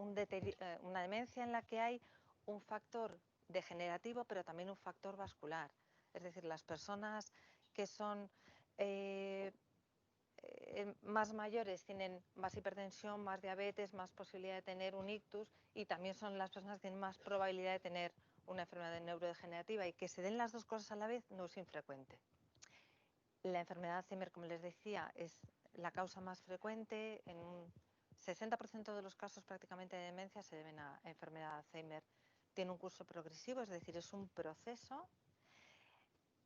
demencia en la que hay un factor degenerativo, pero también un factor vascular. Es decir, las personas que son más mayores tienen más hipertensión, más diabetes, más posibilidad de tener un ictus, y también son las personas que tienen más probabilidad de tener una enfermedad neurodegenerativa, y que se den las dos cosas a la vez no es infrecuente. La enfermedad de Alzheimer, como les decía, es la causa más frecuente. En un 60% de los casos prácticamente de demencia se deben a enfermedad de Alzheimer. Tiene un curso progresivo, es decir, es un proceso.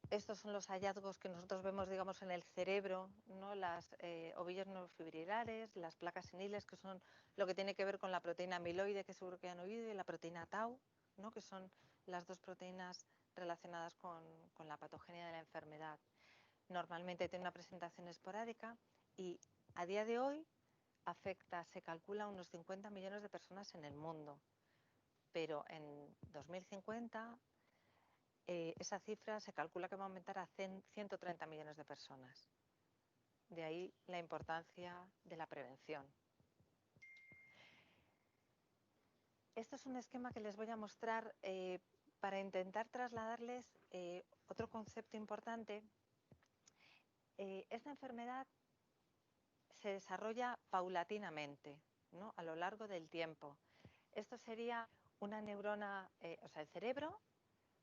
Estos son los hallazgos que nosotros vemos, digamos, en el cerebro, ¿no? Las ovillos neurofibrilares, las placas seniles, que son lo que tiene que ver con la proteína amiloide, que seguro que han oído, y la proteína tau, ¿no?, que son las dos proteínas relacionadas con la patogenia de la enfermedad. Normalmente tiene una presentación esporádica y a día de hoy afecta, se calcula, a unos 50 millones de personas en el mundo. Pero en 2050 esa cifra se calcula que va a aumentar a 130 millones de personas. De ahí la importancia de la prevención. Este es un esquema que les voy a mostrar para intentar trasladarles otro concepto importante. Esta enfermedad se desarrolla paulatinamente, ¿no?, a lo largo del tiempo. Esto sería una neurona, o sea, el cerebro.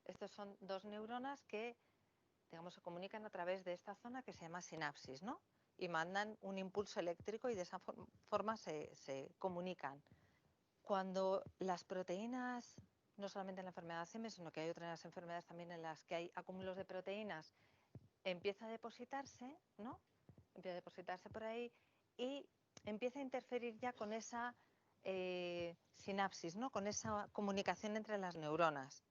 Estos son dos neuronas que, digamos, se comunican a través de esta zona que se llama sinapsis, ¿no?, y mandan un impulso eléctrico y de esa forma se comunican. Cuando las proteínas, no solamente en la enfermedad de Alzheimer, sino que hay otras enfermedades también en las que hay acúmulos de proteínas, empieza a depositarse, ¿no?, empieza a depositarse por ahí y empieza a interferir ya con esa sinapsis, ¿no?, con esa comunicación entre las neuronas.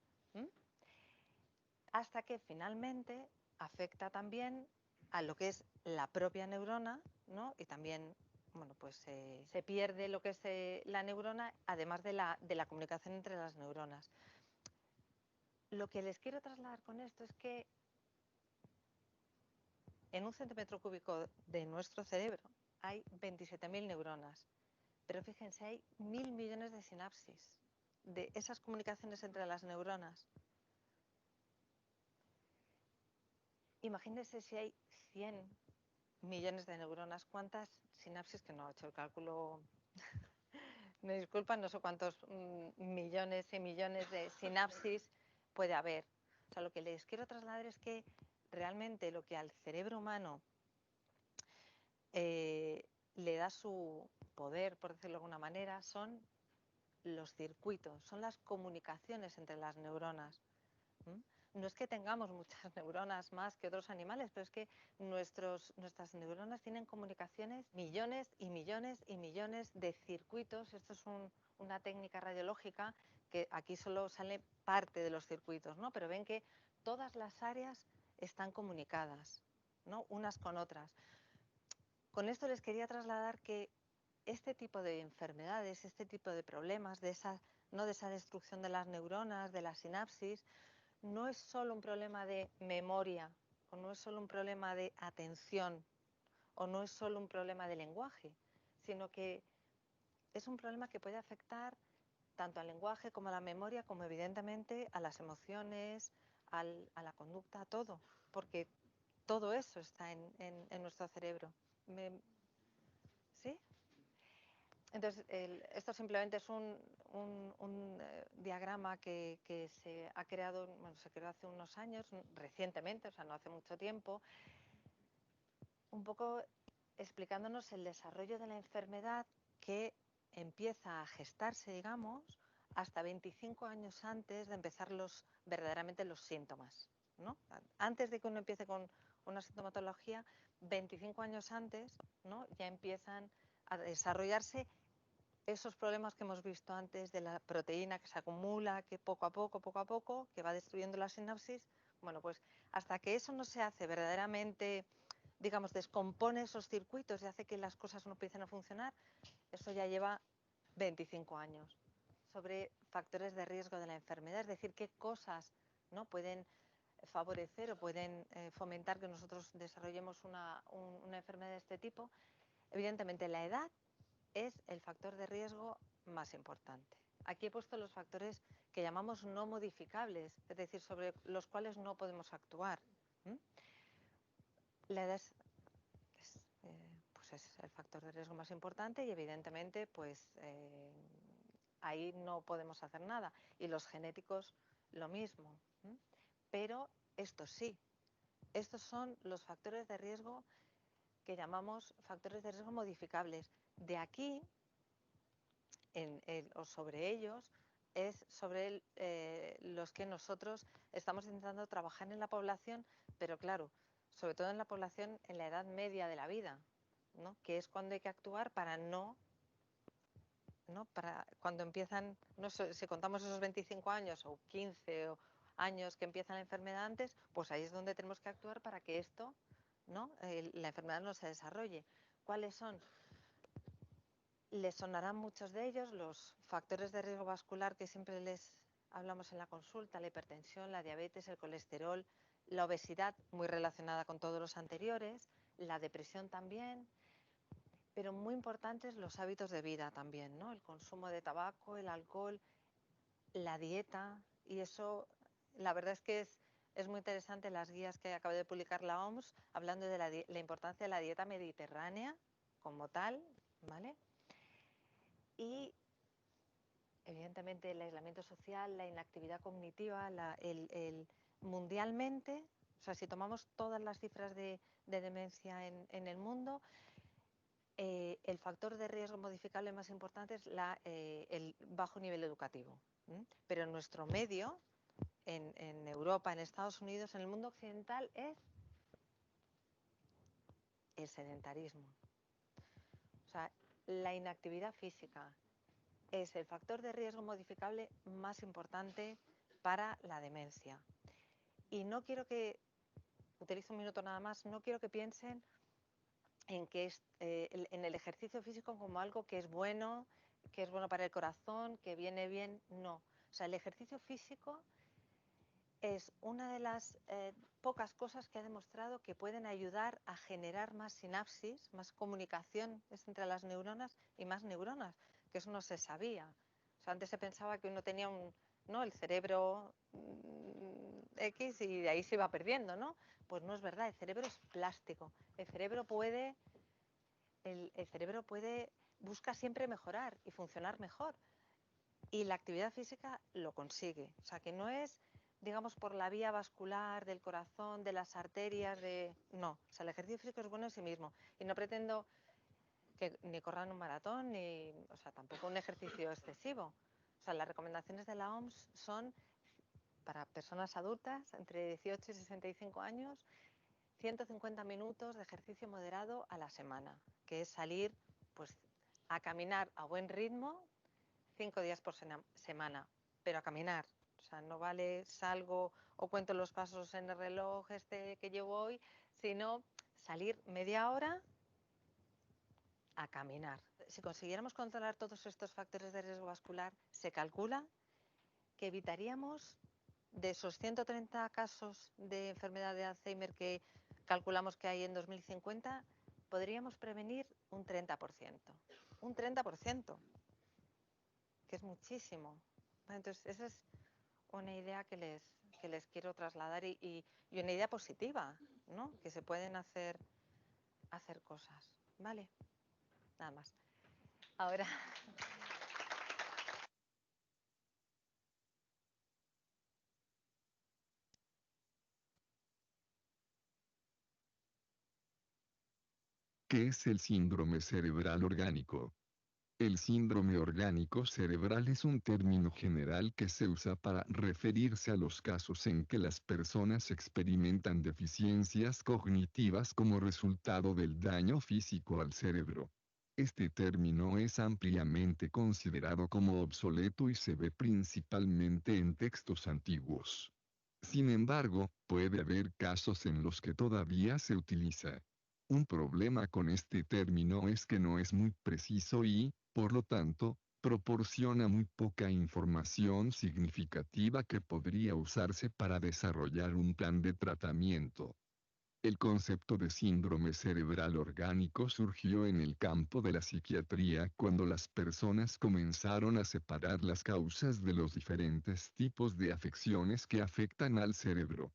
Hasta que finalmente afecta también a lo que es la propia neurona, ¿no?, y también, bueno, pues se pierde lo que es la neurona, además de la comunicación entre las neuronas. Lo que les quiero trasladar con esto es que en un centímetro cúbico de nuestro cerebro hay 27.000 neuronas, pero fíjense, hay 1.000 millones de sinapsis, de esas comunicaciones entre las neuronas. Imagínense si hay 100 millones de neuronas, ¿cuántas sinapsis? Que no he hecho el cálculo, me disculpan, no sé cuántos millones y millones de sinapsis puede haber. O sea, lo que les quiero trasladar es que realmente lo que al cerebro humano le da su poder, por decirlo de alguna manera, son los circuitos, son las comunicaciones entre las neuronas. No es que tengamos muchas neuronas más que otros animales, pero es que nuestras neuronas tienen comunicaciones, millones y millones y millones de circuitos. Esto es una técnica radiológica que aquí solo sale parte de los circuitos, ¿no? Pero ven que todas las áreas están comunicadas, ¿no? Unas con otras. Con esto les quería trasladar que este tipo de enfermedades, este tipo de problemas, de esa destrucción de las neuronas, de la sinapsis, no es solo un problema de memoria, o no es solo un problema de atención, o no es solo un problema de lenguaje, sino que es un problema que puede afectar tanto al lenguaje como a la memoria, como evidentemente a las emociones, a la conducta, a todo, porque todo eso está en nuestro cerebro. ¿Sí? Entonces, esto simplemente es un diagrama que se ha creado, bueno, se creó hace unos años, recientemente, o sea, no hace mucho tiempo, un poco explicándonos el desarrollo de la enfermedad que empieza a gestarse, digamos, hasta 25 años antes de empezar verdaderamente los síntomas, ¿no? Antes de que uno empiece con una sintomatología, 25 años antes, ¿no? Ya empiezan a desarrollarse esos problemas que hemos visto antes de la proteína que se acumula, que poco a poco, que va destruyendo la sinapsis. Bueno, pues hasta que eso no se hace verdaderamente, digamos, descompone esos circuitos y hace que las cosas no empiecen a funcionar, eso ya lleva 25 años. Sobre factores de riesgo de la enfermedad, es decir, qué cosas, ¿no?, pueden favorecer o pueden fomentar que nosotros desarrollemos una enfermedad de este tipo. Evidentemente, la edad es el factor de riesgo más importante. Aquí he puesto los factores que llamamos no modificables, es decir, sobre los cuales no podemos actuar. La edad pues es el factor de riesgo más importante y evidentemente pues ahí no podemos hacer nada. Y los genéticos lo mismo. Pero estos sí, estos son los factores de riesgo que llamamos factores de riesgo modificables. De aquí o sobre ellos es sobre los que nosotros estamos intentando trabajar en la población, pero claro, sobre todo en la población en la edad media de la vida, ¿no?, que es cuando hay que actuar para para cuando empiezan, no sé, si contamos esos 25 años o 15 años que empieza la enfermedad antes, pues ahí es donde tenemos que actuar para que esto, la enfermedad no se desarrolle. ¿Cuáles son? Les sonarán muchos de ellos, los factores de riesgo vascular que siempre les hablamos en la consulta: la hipertensión, la diabetes, el colesterol, la obesidad, muy relacionada con todos los anteriores, la depresión también, pero muy importantes los hábitos de vida también, ¿no? El consumo de tabaco, el alcohol, la dieta, y eso, la verdad es que es muy interesante las guías que acaba de publicar la OMS, hablando de la importancia de la dieta mediterránea como tal, ¿vale? Y evidentemente el aislamiento social, la inactividad cognitiva, mundialmente, o sea, si tomamos todas las cifras de demencia en el mundo, el factor de riesgo modificable más importante es el bajo nivel educativo. Pero en nuestro medio, en Europa, en Estados Unidos, en el mundo occidental, es el sedentarismo. O sea, la inactividad física es el factor de riesgo modificable más importante para la demencia. Y no quiero que, utilizo un minuto nada más, no quiero que piensen en que en el ejercicio físico como algo que es bueno para el corazón, que viene bien. No. O sea, el ejercicio físico es una de las pocas cosas que ha demostrado que pueden ayudar a generar más sinapsis, más comunicación entre las neuronas y más neuronas, que eso no se sabía. O sea, antes se pensaba que uno tenía el cerebro X y de ahí se iba perdiendo, ¿no? Pues no es verdad, el cerebro es plástico. El cerebro busca siempre mejorar y funcionar mejor. Y la actividad física lo consigue. O sea, que no es, digamos, por la vía vascular del corazón, de las arterias, no. O sea, el ejercicio físico es bueno en sí mismo. Y no pretendo que ni corran un maratón, o sea, tampoco un ejercicio excesivo. O sea, las recomendaciones de la OMS son para personas adultas entre 18 y 65 años, 150 minutos de ejercicio moderado a la semana, que es salir pues a caminar a buen ritmo 5 días por semana, pero a caminar. O sea, no vale salgo o cuento los pasos en el reloj que llevo hoy, sino salir media hora a caminar. Si consiguiéramos controlar todos estos factores de riesgo vascular, se calcula que evitaríamos de esos 130 casos de enfermedad de Alzheimer que calculamos que hay en 2050, podríamos prevenir un 30%. Un 30%, que es muchísimo. Entonces, esa es una idea que les quiero trasladar y una idea positiva, ¿no? Que se pueden hacer cosas. ¿Vale? Nada más. Ahora... ¿Qué es el síndrome cerebral orgánico? El síndrome orgánico cerebral es un término general que se usa para referirse a los casos en que las personas experimentan deficiencias cognitivas como resultado del daño físico al cerebro. Este término es ampliamente considerado como obsoleto y se ve principalmente en textos antiguos. Sin embargo, puede haber casos en los que todavía se utiliza. Un problema con este término es que no es muy preciso y, por lo tanto, proporciona muy poca información significativa que podría usarse para desarrollar un plan de tratamiento. El concepto de síndrome cerebral orgánico surgió en el campo de la psiquiatría cuando las personas comenzaron a separar las causas de los diferentes tipos de afecciones que afectan al cerebro.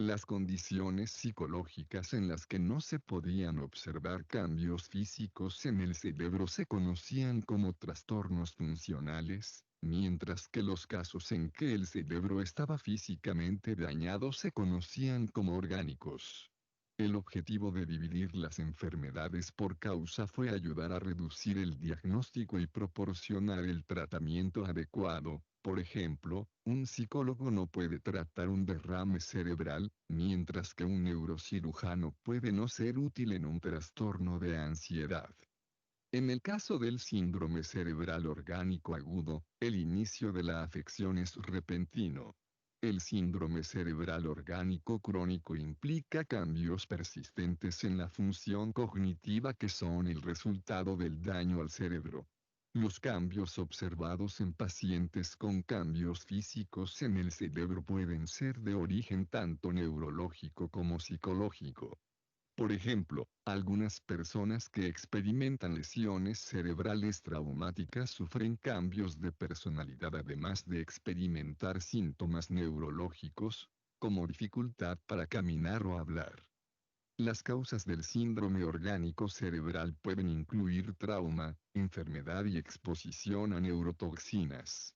Las condiciones psicológicas en las que no se podían observar cambios físicos en el cerebro se conocían como trastornos funcionales, mientras que los casos en que el cerebro estaba físicamente dañado se conocían como orgánicos. El objetivo de dividir las enfermedades por causa fue ayudar a reducir el diagnóstico y proporcionar el tratamiento adecuado. Por ejemplo, un psicólogo no puede tratar un derrame cerebral, mientras que un neurocirujano puede no ser útil en un trastorno de ansiedad. En el caso del síndrome cerebral orgánico agudo, el inicio de la afección es repentino. El síndrome cerebral orgánico crónico implica cambios persistentes en la función cognitiva que son el resultado del daño al cerebro. Los cambios observados en pacientes con cambios físicos en el cerebro pueden ser de origen tanto neurológico como psicológico. Por ejemplo, algunas personas que experimentan lesiones cerebrales traumáticas sufren cambios de personalidad además de experimentar síntomas neurológicos, como dificultad para caminar o hablar. Las causas del síndrome orgánico cerebral pueden incluir trauma, enfermedad y exposición a neurotoxinas.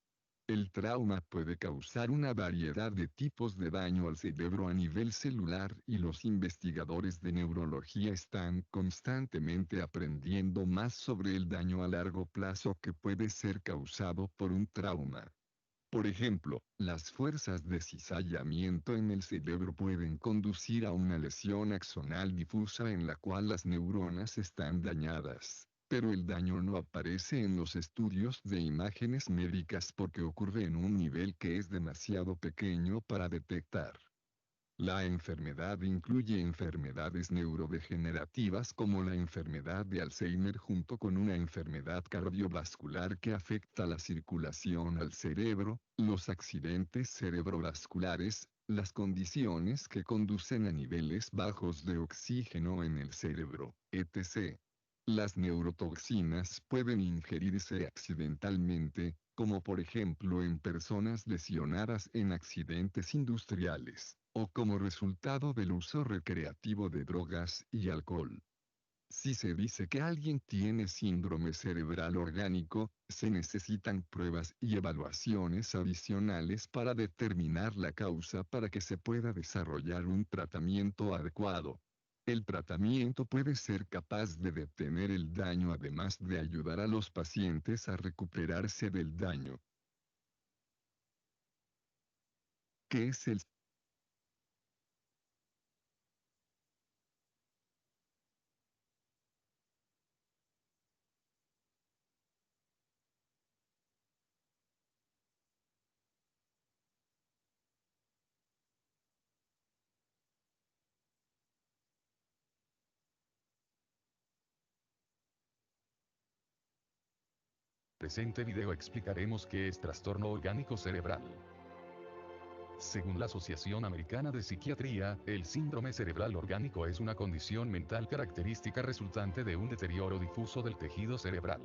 El trauma puede causar una variedad de tipos de daño al cerebro a nivel celular y los investigadores de neurología están constantemente aprendiendo más sobre el daño a largo plazo que puede ser causado por un trauma. Por ejemplo, las fuerzas de cizallamiento en el cerebro pueden conducir a una lesión axonal difusa en la cual las neuronas están dañadas, pero el daño no aparece en los estudios de imágenes médicas porque ocurre en un nivel que es demasiado pequeño para detectar. La enfermedad incluye enfermedades neurodegenerativas como la enfermedad de Alzheimer junto con una enfermedad cardiovascular que afecta la circulación al cerebro, los accidentes cerebrovasculares, las condiciones que conducen a niveles bajos de oxígeno en el cerebro, etc. Las neurotoxinas pueden ingerirse accidentalmente, como por ejemplo en personas lesionadas en accidentes industriales, o como resultado del uso recreativo de drogas y alcohol. Si se dice que alguien tiene síndrome cerebral orgánico, se necesitan pruebas y evaluaciones adicionales para determinar la causa para que se pueda desarrollar un tratamiento adecuado. El tratamiento puede ser capaz de detener el daño además de ayudar a los pacientes a recuperarse del daño. ¿Qué es el Presente video explicaremos qué es trastorno orgánico cerebral. Según la Asociación Americana de Psiquiatría, el síndrome cerebral orgánico es una condición mental característica resultante de un deterioro difuso del tejido cerebral.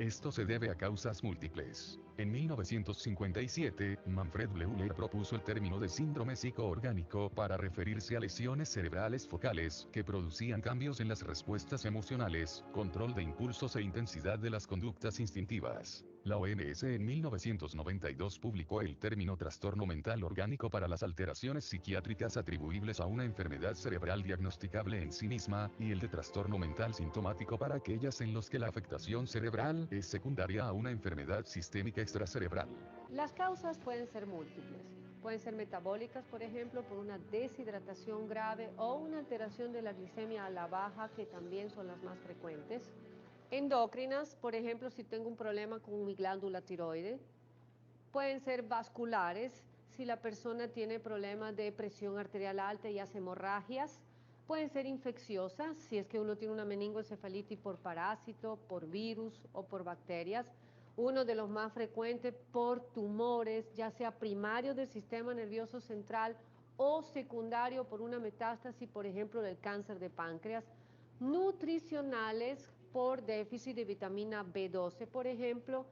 Esto se debe a causas múltiples. En 1957, Manfred Bleuler propuso el término de síndrome psicoorgánico para referirse a lesiones cerebrales focales que producían cambios en las respuestas emocionales, control de impulsos e intensidad de las conductas instintivas. La OMS en 1992 publicó el término trastorno mental orgánico para las alteraciones psiquiátricas atribuibles a una enfermedad cerebral diagnosticable en sí misma, y el de trastorno mental sintomático para aquellas en los que la afectación cerebral es secundaria a una enfermedad sistémica extracerebral. Las causas pueden ser múltiples. Pueden ser metabólicas, por ejemplo, por una deshidratación grave o una alteración de la glicemia a la baja, que también son las más frecuentes. Endócrinas, por ejemplo, si tengo un problema con mi glándula tiroide. Pueden ser vasculares, si la persona tiene problemas de presión arterial alta y hace hemorragias. Pueden ser infecciosas, si es que uno tiene una meningoencefalitis por parásito, por virus o por bacterias. Uno de los más frecuentes por tumores, ya sea primario del sistema nervioso central o secundario por una metástasis, por ejemplo, del cáncer de páncreas. Nutricionales por déficit de vitamina B12, por ejemplo.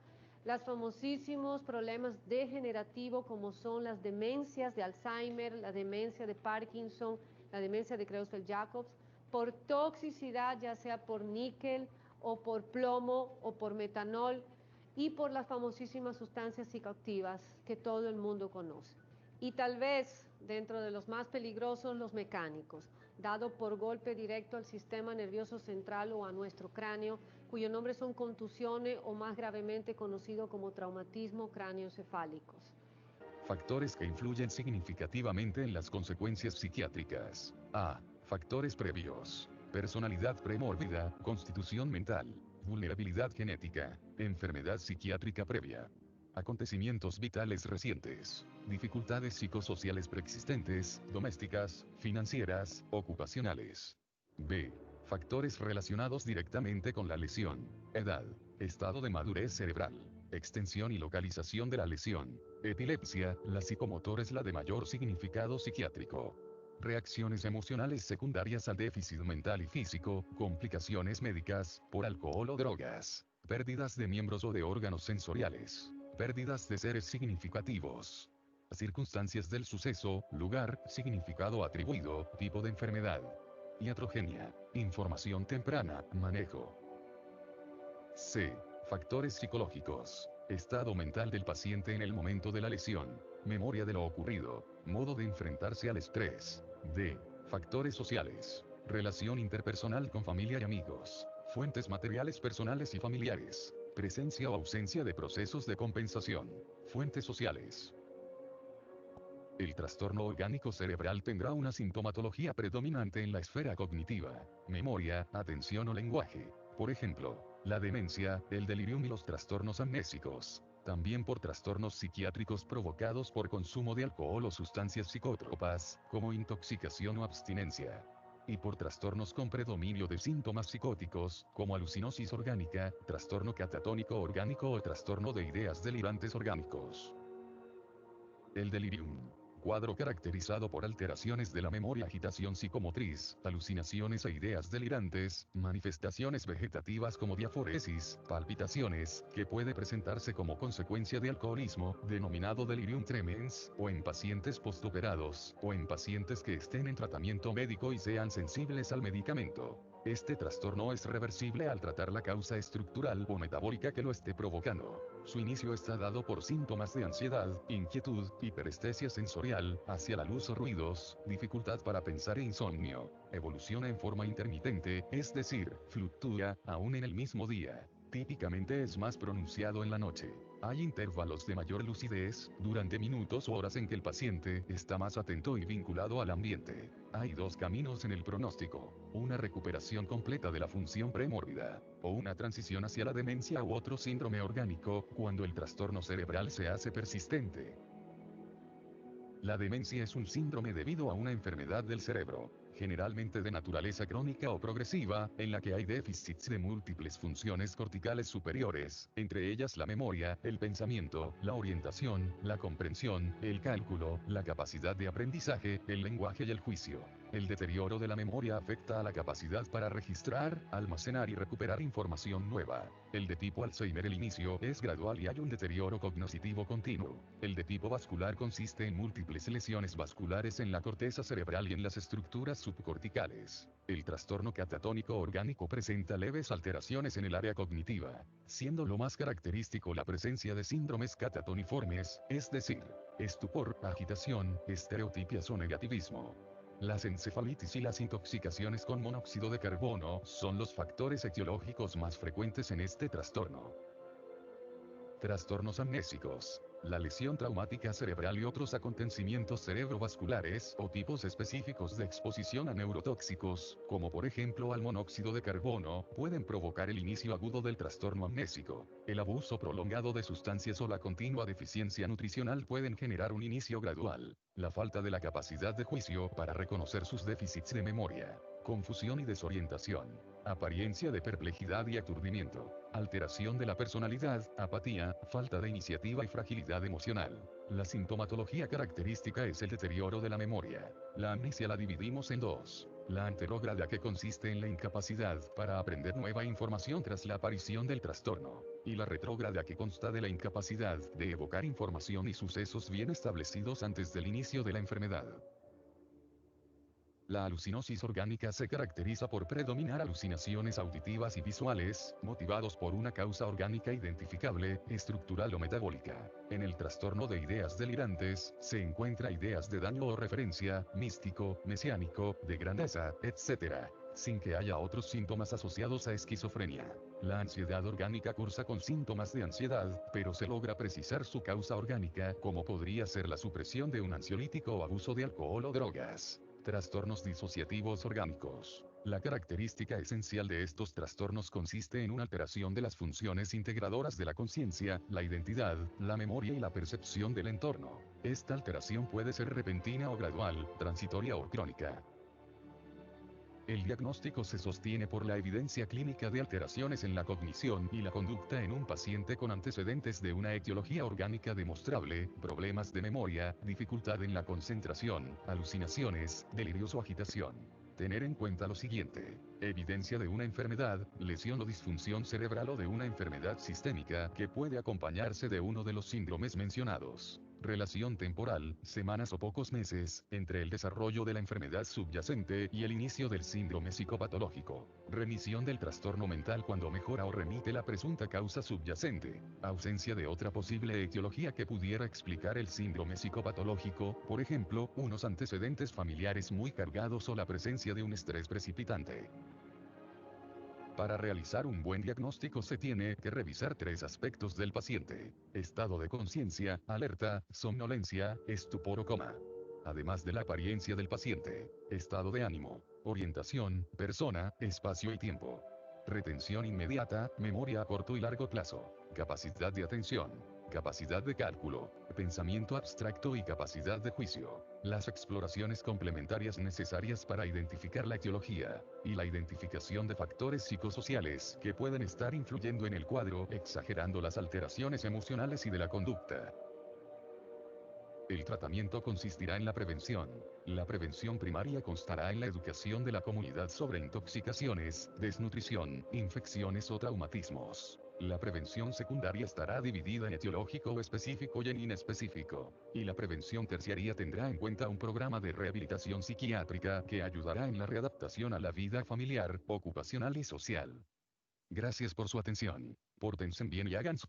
Los famosísimos problemas degenerativos como son las demencias de Alzheimer, la demencia de Parkinson, la demencia de Creutzfeldt-Jacobs, por toxicidad, ya sea por níquel o por plomo o por metanol, y por las famosísimas sustancias psicoactivas que todo el mundo conoce. Y tal vez, dentro de los más peligrosos, los mecánicos, dado por golpe directo al sistema nervioso central o a nuestro cráneo, cuyo nombre son contusiones o más gravemente conocido como traumatismo cráneoencefálicos. Factores que influyen significativamente en las consecuencias psiquiátricas. A. Factores previos. Personalidad premórbida, constitución mental, vulnerabilidad genética, enfermedad psiquiátrica previa. Acontecimientos vitales recientes, dificultades psicosociales preexistentes, domésticas, financieras, ocupacionales. B. Factores relacionados directamente con la lesión. Edad, estado de madurez cerebral, extensión y localización de la lesión. Epilepsia, la psicomotor es la de mayor significado psiquiátrico. Reacciones emocionales secundarias al déficit mental y físico, complicaciones médicas, por alcohol o drogas, pérdidas de miembros o de órganos sensoriales, pérdidas de seres significativos. Circunstancias del suceso, lugar, significado atribuido, tipo de enfermedad. Iatrogenia, información temprana, manejo. C. Factores psicológicos. Estado mental del paciente en el momento de la lesión. Memoria de lo ocurrido. Modo de enfrentarse al estrés. D. Factores sociales. Relación interpersonal con familia y amigos. Fuentes materiales personales y familiares. Presencia o ausencia de procesos de compensación. Fuentes sociales. El trastorno orgánico cerebral tendrá una sintomatología predominante en la esfera cognitiva, memoria, atención o lenguaje. Por ejemplo, la demencia, el delirium y los trastornos amnésicos. También por trastornos psiquiátricos provocados por consumo de alcohol o sustancias psicótropas, como intoxicación o abstinencia. Y por trastornos con predominio de síntomas psicóticos, como alucinosis orgánica, trastorno catatónico orgánico o trastorno de ideas delirantes orgánicos. El delirium. cuadro caracterizado por alteraciones de la memoria, agitación psicomotriz, alucinaciones e ideas delirantes, manifestaciones vegetativas como diaforesis, palpitaciones, que puede presentarse como consecuencia de alcoholismo, denominado delirium tremens, o en pacientes postoperados, o en pacientes que estén en tratamiento médico y sean sensibles al medicamento. Este trastorno es reversible al tratar la causa estructural o metabólica que lo esté provocando. Su inicio está dado por síntomas de ansiedad, inquietud, hiperestesia sensorial, hacia la luz o ruidos, dificultad para pensar e insomnio. Evoluciona en forma intermitente, es decir, fluctúa, aún en el mismo día. Típicamente es más pronunciado en la noche. Hay intervalos de mayor lucidez, durante minutos o horas en que el paciente está más atento y vinculado al ambiente. Hay dos caminos en el pronóstico: una recuperación completa de la función premórbida, o una transición hacia la demencia u otro síndrome orgánico, cuando el trastorno cerebral se hace persistente. La demencia es un síndrome debido a una enfermedad del cerebro, generalmente de naturaleza crónica o progresiva, en la que hay déficits de múltiples funciones corticales superiores, entre ellas la memoria, el pensamiento, la orientación, la comprensión, el cálculo, la capacidad de aprendizaje, el lenguaje y el juicio. El deterioro de la memoria afecta a la capacidad para registrar, almacenar y recuperar información nueva. El de tipo Alzheimer, el inicio es gradual y hay un deterioro cognitivo continuo. El de tipo vascular consiste en múltiples lesiones vasculares en la corteza cerebral y en las estructuras subcorticales. El trastorno catatónico orgánico presenta leves alteraciones en el área cognitiva, siendo lo más característico la presencia de síndromes catatoniformes, es decir, estupor, agitación, estereotipias o negativismo. Las encefalitis y las intoxicaciones con monóxido de carbono son los factores etiológicos más frecuentes en este trastorno. Trastornos amnésicos. La lesión traumática cerebral y otros acontecimientos cerebrovasculares o tipos específicos de exposición a neurotóxicos, como por ejemplo al monóxido de carbono, pueden provocar el inicio agudo del trastorno amnésico. El abuso prolongado de sustancias o la continua deficiencia nutricional pueden generar un inicio gradual. La falta de la capacidad de juicio para reconocer sus déficits de memoria. Confusión y desorientación. Apariencia de perplejidad y aturdimiento. Alteración de la personalidad, apatía, falta de iniciativa y fragilidad emocional. La sintomatología característica es el deterioro de la memoria. La amnesia la dividimos en dos: la anterógrada, que consiste en la incapacidad para aprender nueva información tras la aparición del trastorno, y la retrógrada, que consta de la incapacidad de evocar información y sucesos bien establecidos antes del inicio de la enfermedad. La alucinosis orgánica se caracteriza por predominar alucinaciones auditivas y visuales, motivados por una causa orgánica identificable, estructural o metabólica. En el trastorno de ideas delirantes, se encuentra ideas de daño o referencia, místico, mesiánico, de grandeza, etc., sin que haya otros síntomas asociados a esquizofrenia. La ansiedad orgánica cursa con síntomas de ansiedad, pero se logra precisar su causa orgánica, como podría ser la supresión de un ansiolítico o abuso de alcohol o drogas. Trastornos disociativos orgánicos. La característica esencial de estos trastornos consiste en una alteración de las funciones integradoras de la conciencia, la identidad, la memoria y la percepción del entorno. Esta alteración puede ser repentina o gradual, transitoria o crónica. El diagnóstico se sostiene por la evidencia clínica de alteraciones en la cognición y la conducta en un paciente con antecedentes de una etiología orgánica demostrable, problemas de memoria, dificultad en la concentración, alucinaciones, delirios o agitación. Tener en cuenta lo siguiente: evidencia de una enfermedad, lesión o disfunción cerebral o de una enfermedad sistémica que puede acompañarse de uno de los síndromes mencionados. Relación temporal, semanas o pocos meses, entre el desarrollo de la enfermedad subyacente y el inicio del síndrome psicopatológico. Remisión del trastorno mental cuando mejora o remite la presunta causa subyacente. Ausencia de otra posible etiología que pudiera explicar el síndrome psicopatológico, por ejemplo, unos antecedentes familiares muy cargados o la presencia de un estrés precipitante. Para realizar un buen diagnóstico se tiene que revisar tres aspectos del paciente: estado de conciencia, alerta, somnolencia, estupor o coma. Además de la apariencia del paciente, estado de ánimo, orientación, persona, espacio y tiempo. Retención inmediata, memoria a corto y largo plazo, capacidad de atención, capacidad de cálculo, pensamiento abstracto y capacidad de juicio. Las exploraciones complementarias necesarias para identificar la etiología, y la identificación de factores psicosociales que pueden estar influyendo en el cuadro, exagerando las alteraciones emocionales y de la conducta. El tratamiento consistirá en la prevención. La prevención primaria constará en la educación de la comunidad sobre intoxicaciones, desnutrición, infecciones o traumatismos. La prevención secundaria estará dividida en etiológico específico y en inespecífico. Y la prevención terciaria tendrá en cuenta un programa de rehabilitación psiquiátrica que ayudará en la readaptación a la vida familiar, ocupacional y social. Gracias por su atención. Pórtense bien y hagan su...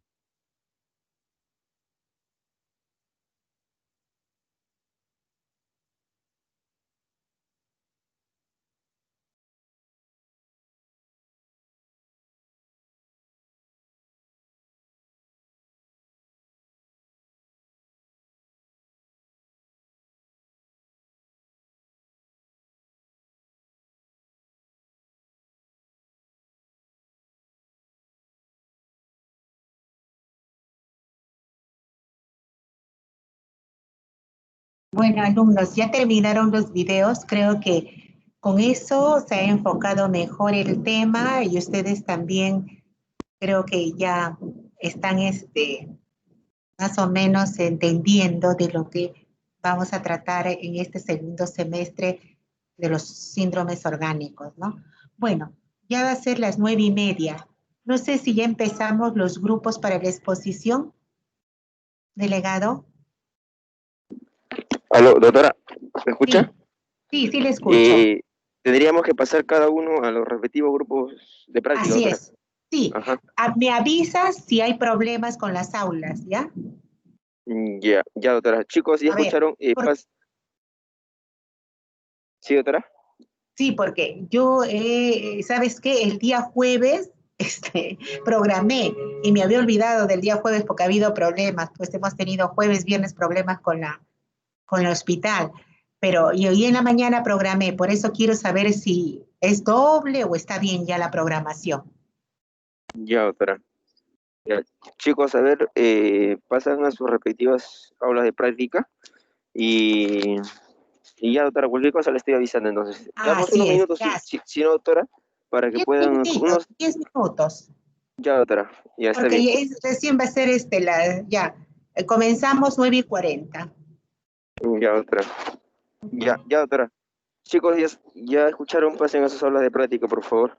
Bueno, alumnos, ya terminaron los videos. Creo que con eso se ha enfocado mejor el tema y ustedes también creo que ya están más o menos entendiendo de lo que vamos a tratar en este segundo semestre de los síndromes orgánicos, ¿no? Bueno, ya va a ser las 9:30. No sé si ya empezamos los grupos para la exposición, delegado. Aló, doctora, ¿me escucha? Sí, le escucho. Tendríamos que pasar cada uno a los respectivos grupos de práctica, Así doctora. es. Sí. Ajá. Me avisas si hay problemas con las aulas, ¿ya? Ya, doctora. Chicos, ¿ya A ver, escucharon? ¿Sí, doctora? Sí, porque yo, ¿sabes qué? El día jueves programé y me había olvidado del día jueves porque ha habido problemas, pues hemos tenido jueves, viernes problemas con el hospital, pero y hoy en la mañana programé, por eso quiero saber si es doble o está bien ya la programación. Ya, doctora. Ya. Chicos, a ver, pasan a sus respectivas aulas de práctica y ya, doctora, cualquier cosa le estoy avisando entonces. Damos Así unos es, minutos, ya. si no, doctora, para que 10 puedan minutitos, 10 minutos. Ya, doctora, ya está Porque bien. recién va a ser ya. Comenzamos 9:40. Ya, doctora. Ya, doctora. Chicos, ya escucharon, pasen a sus aulas de práctica, por favor.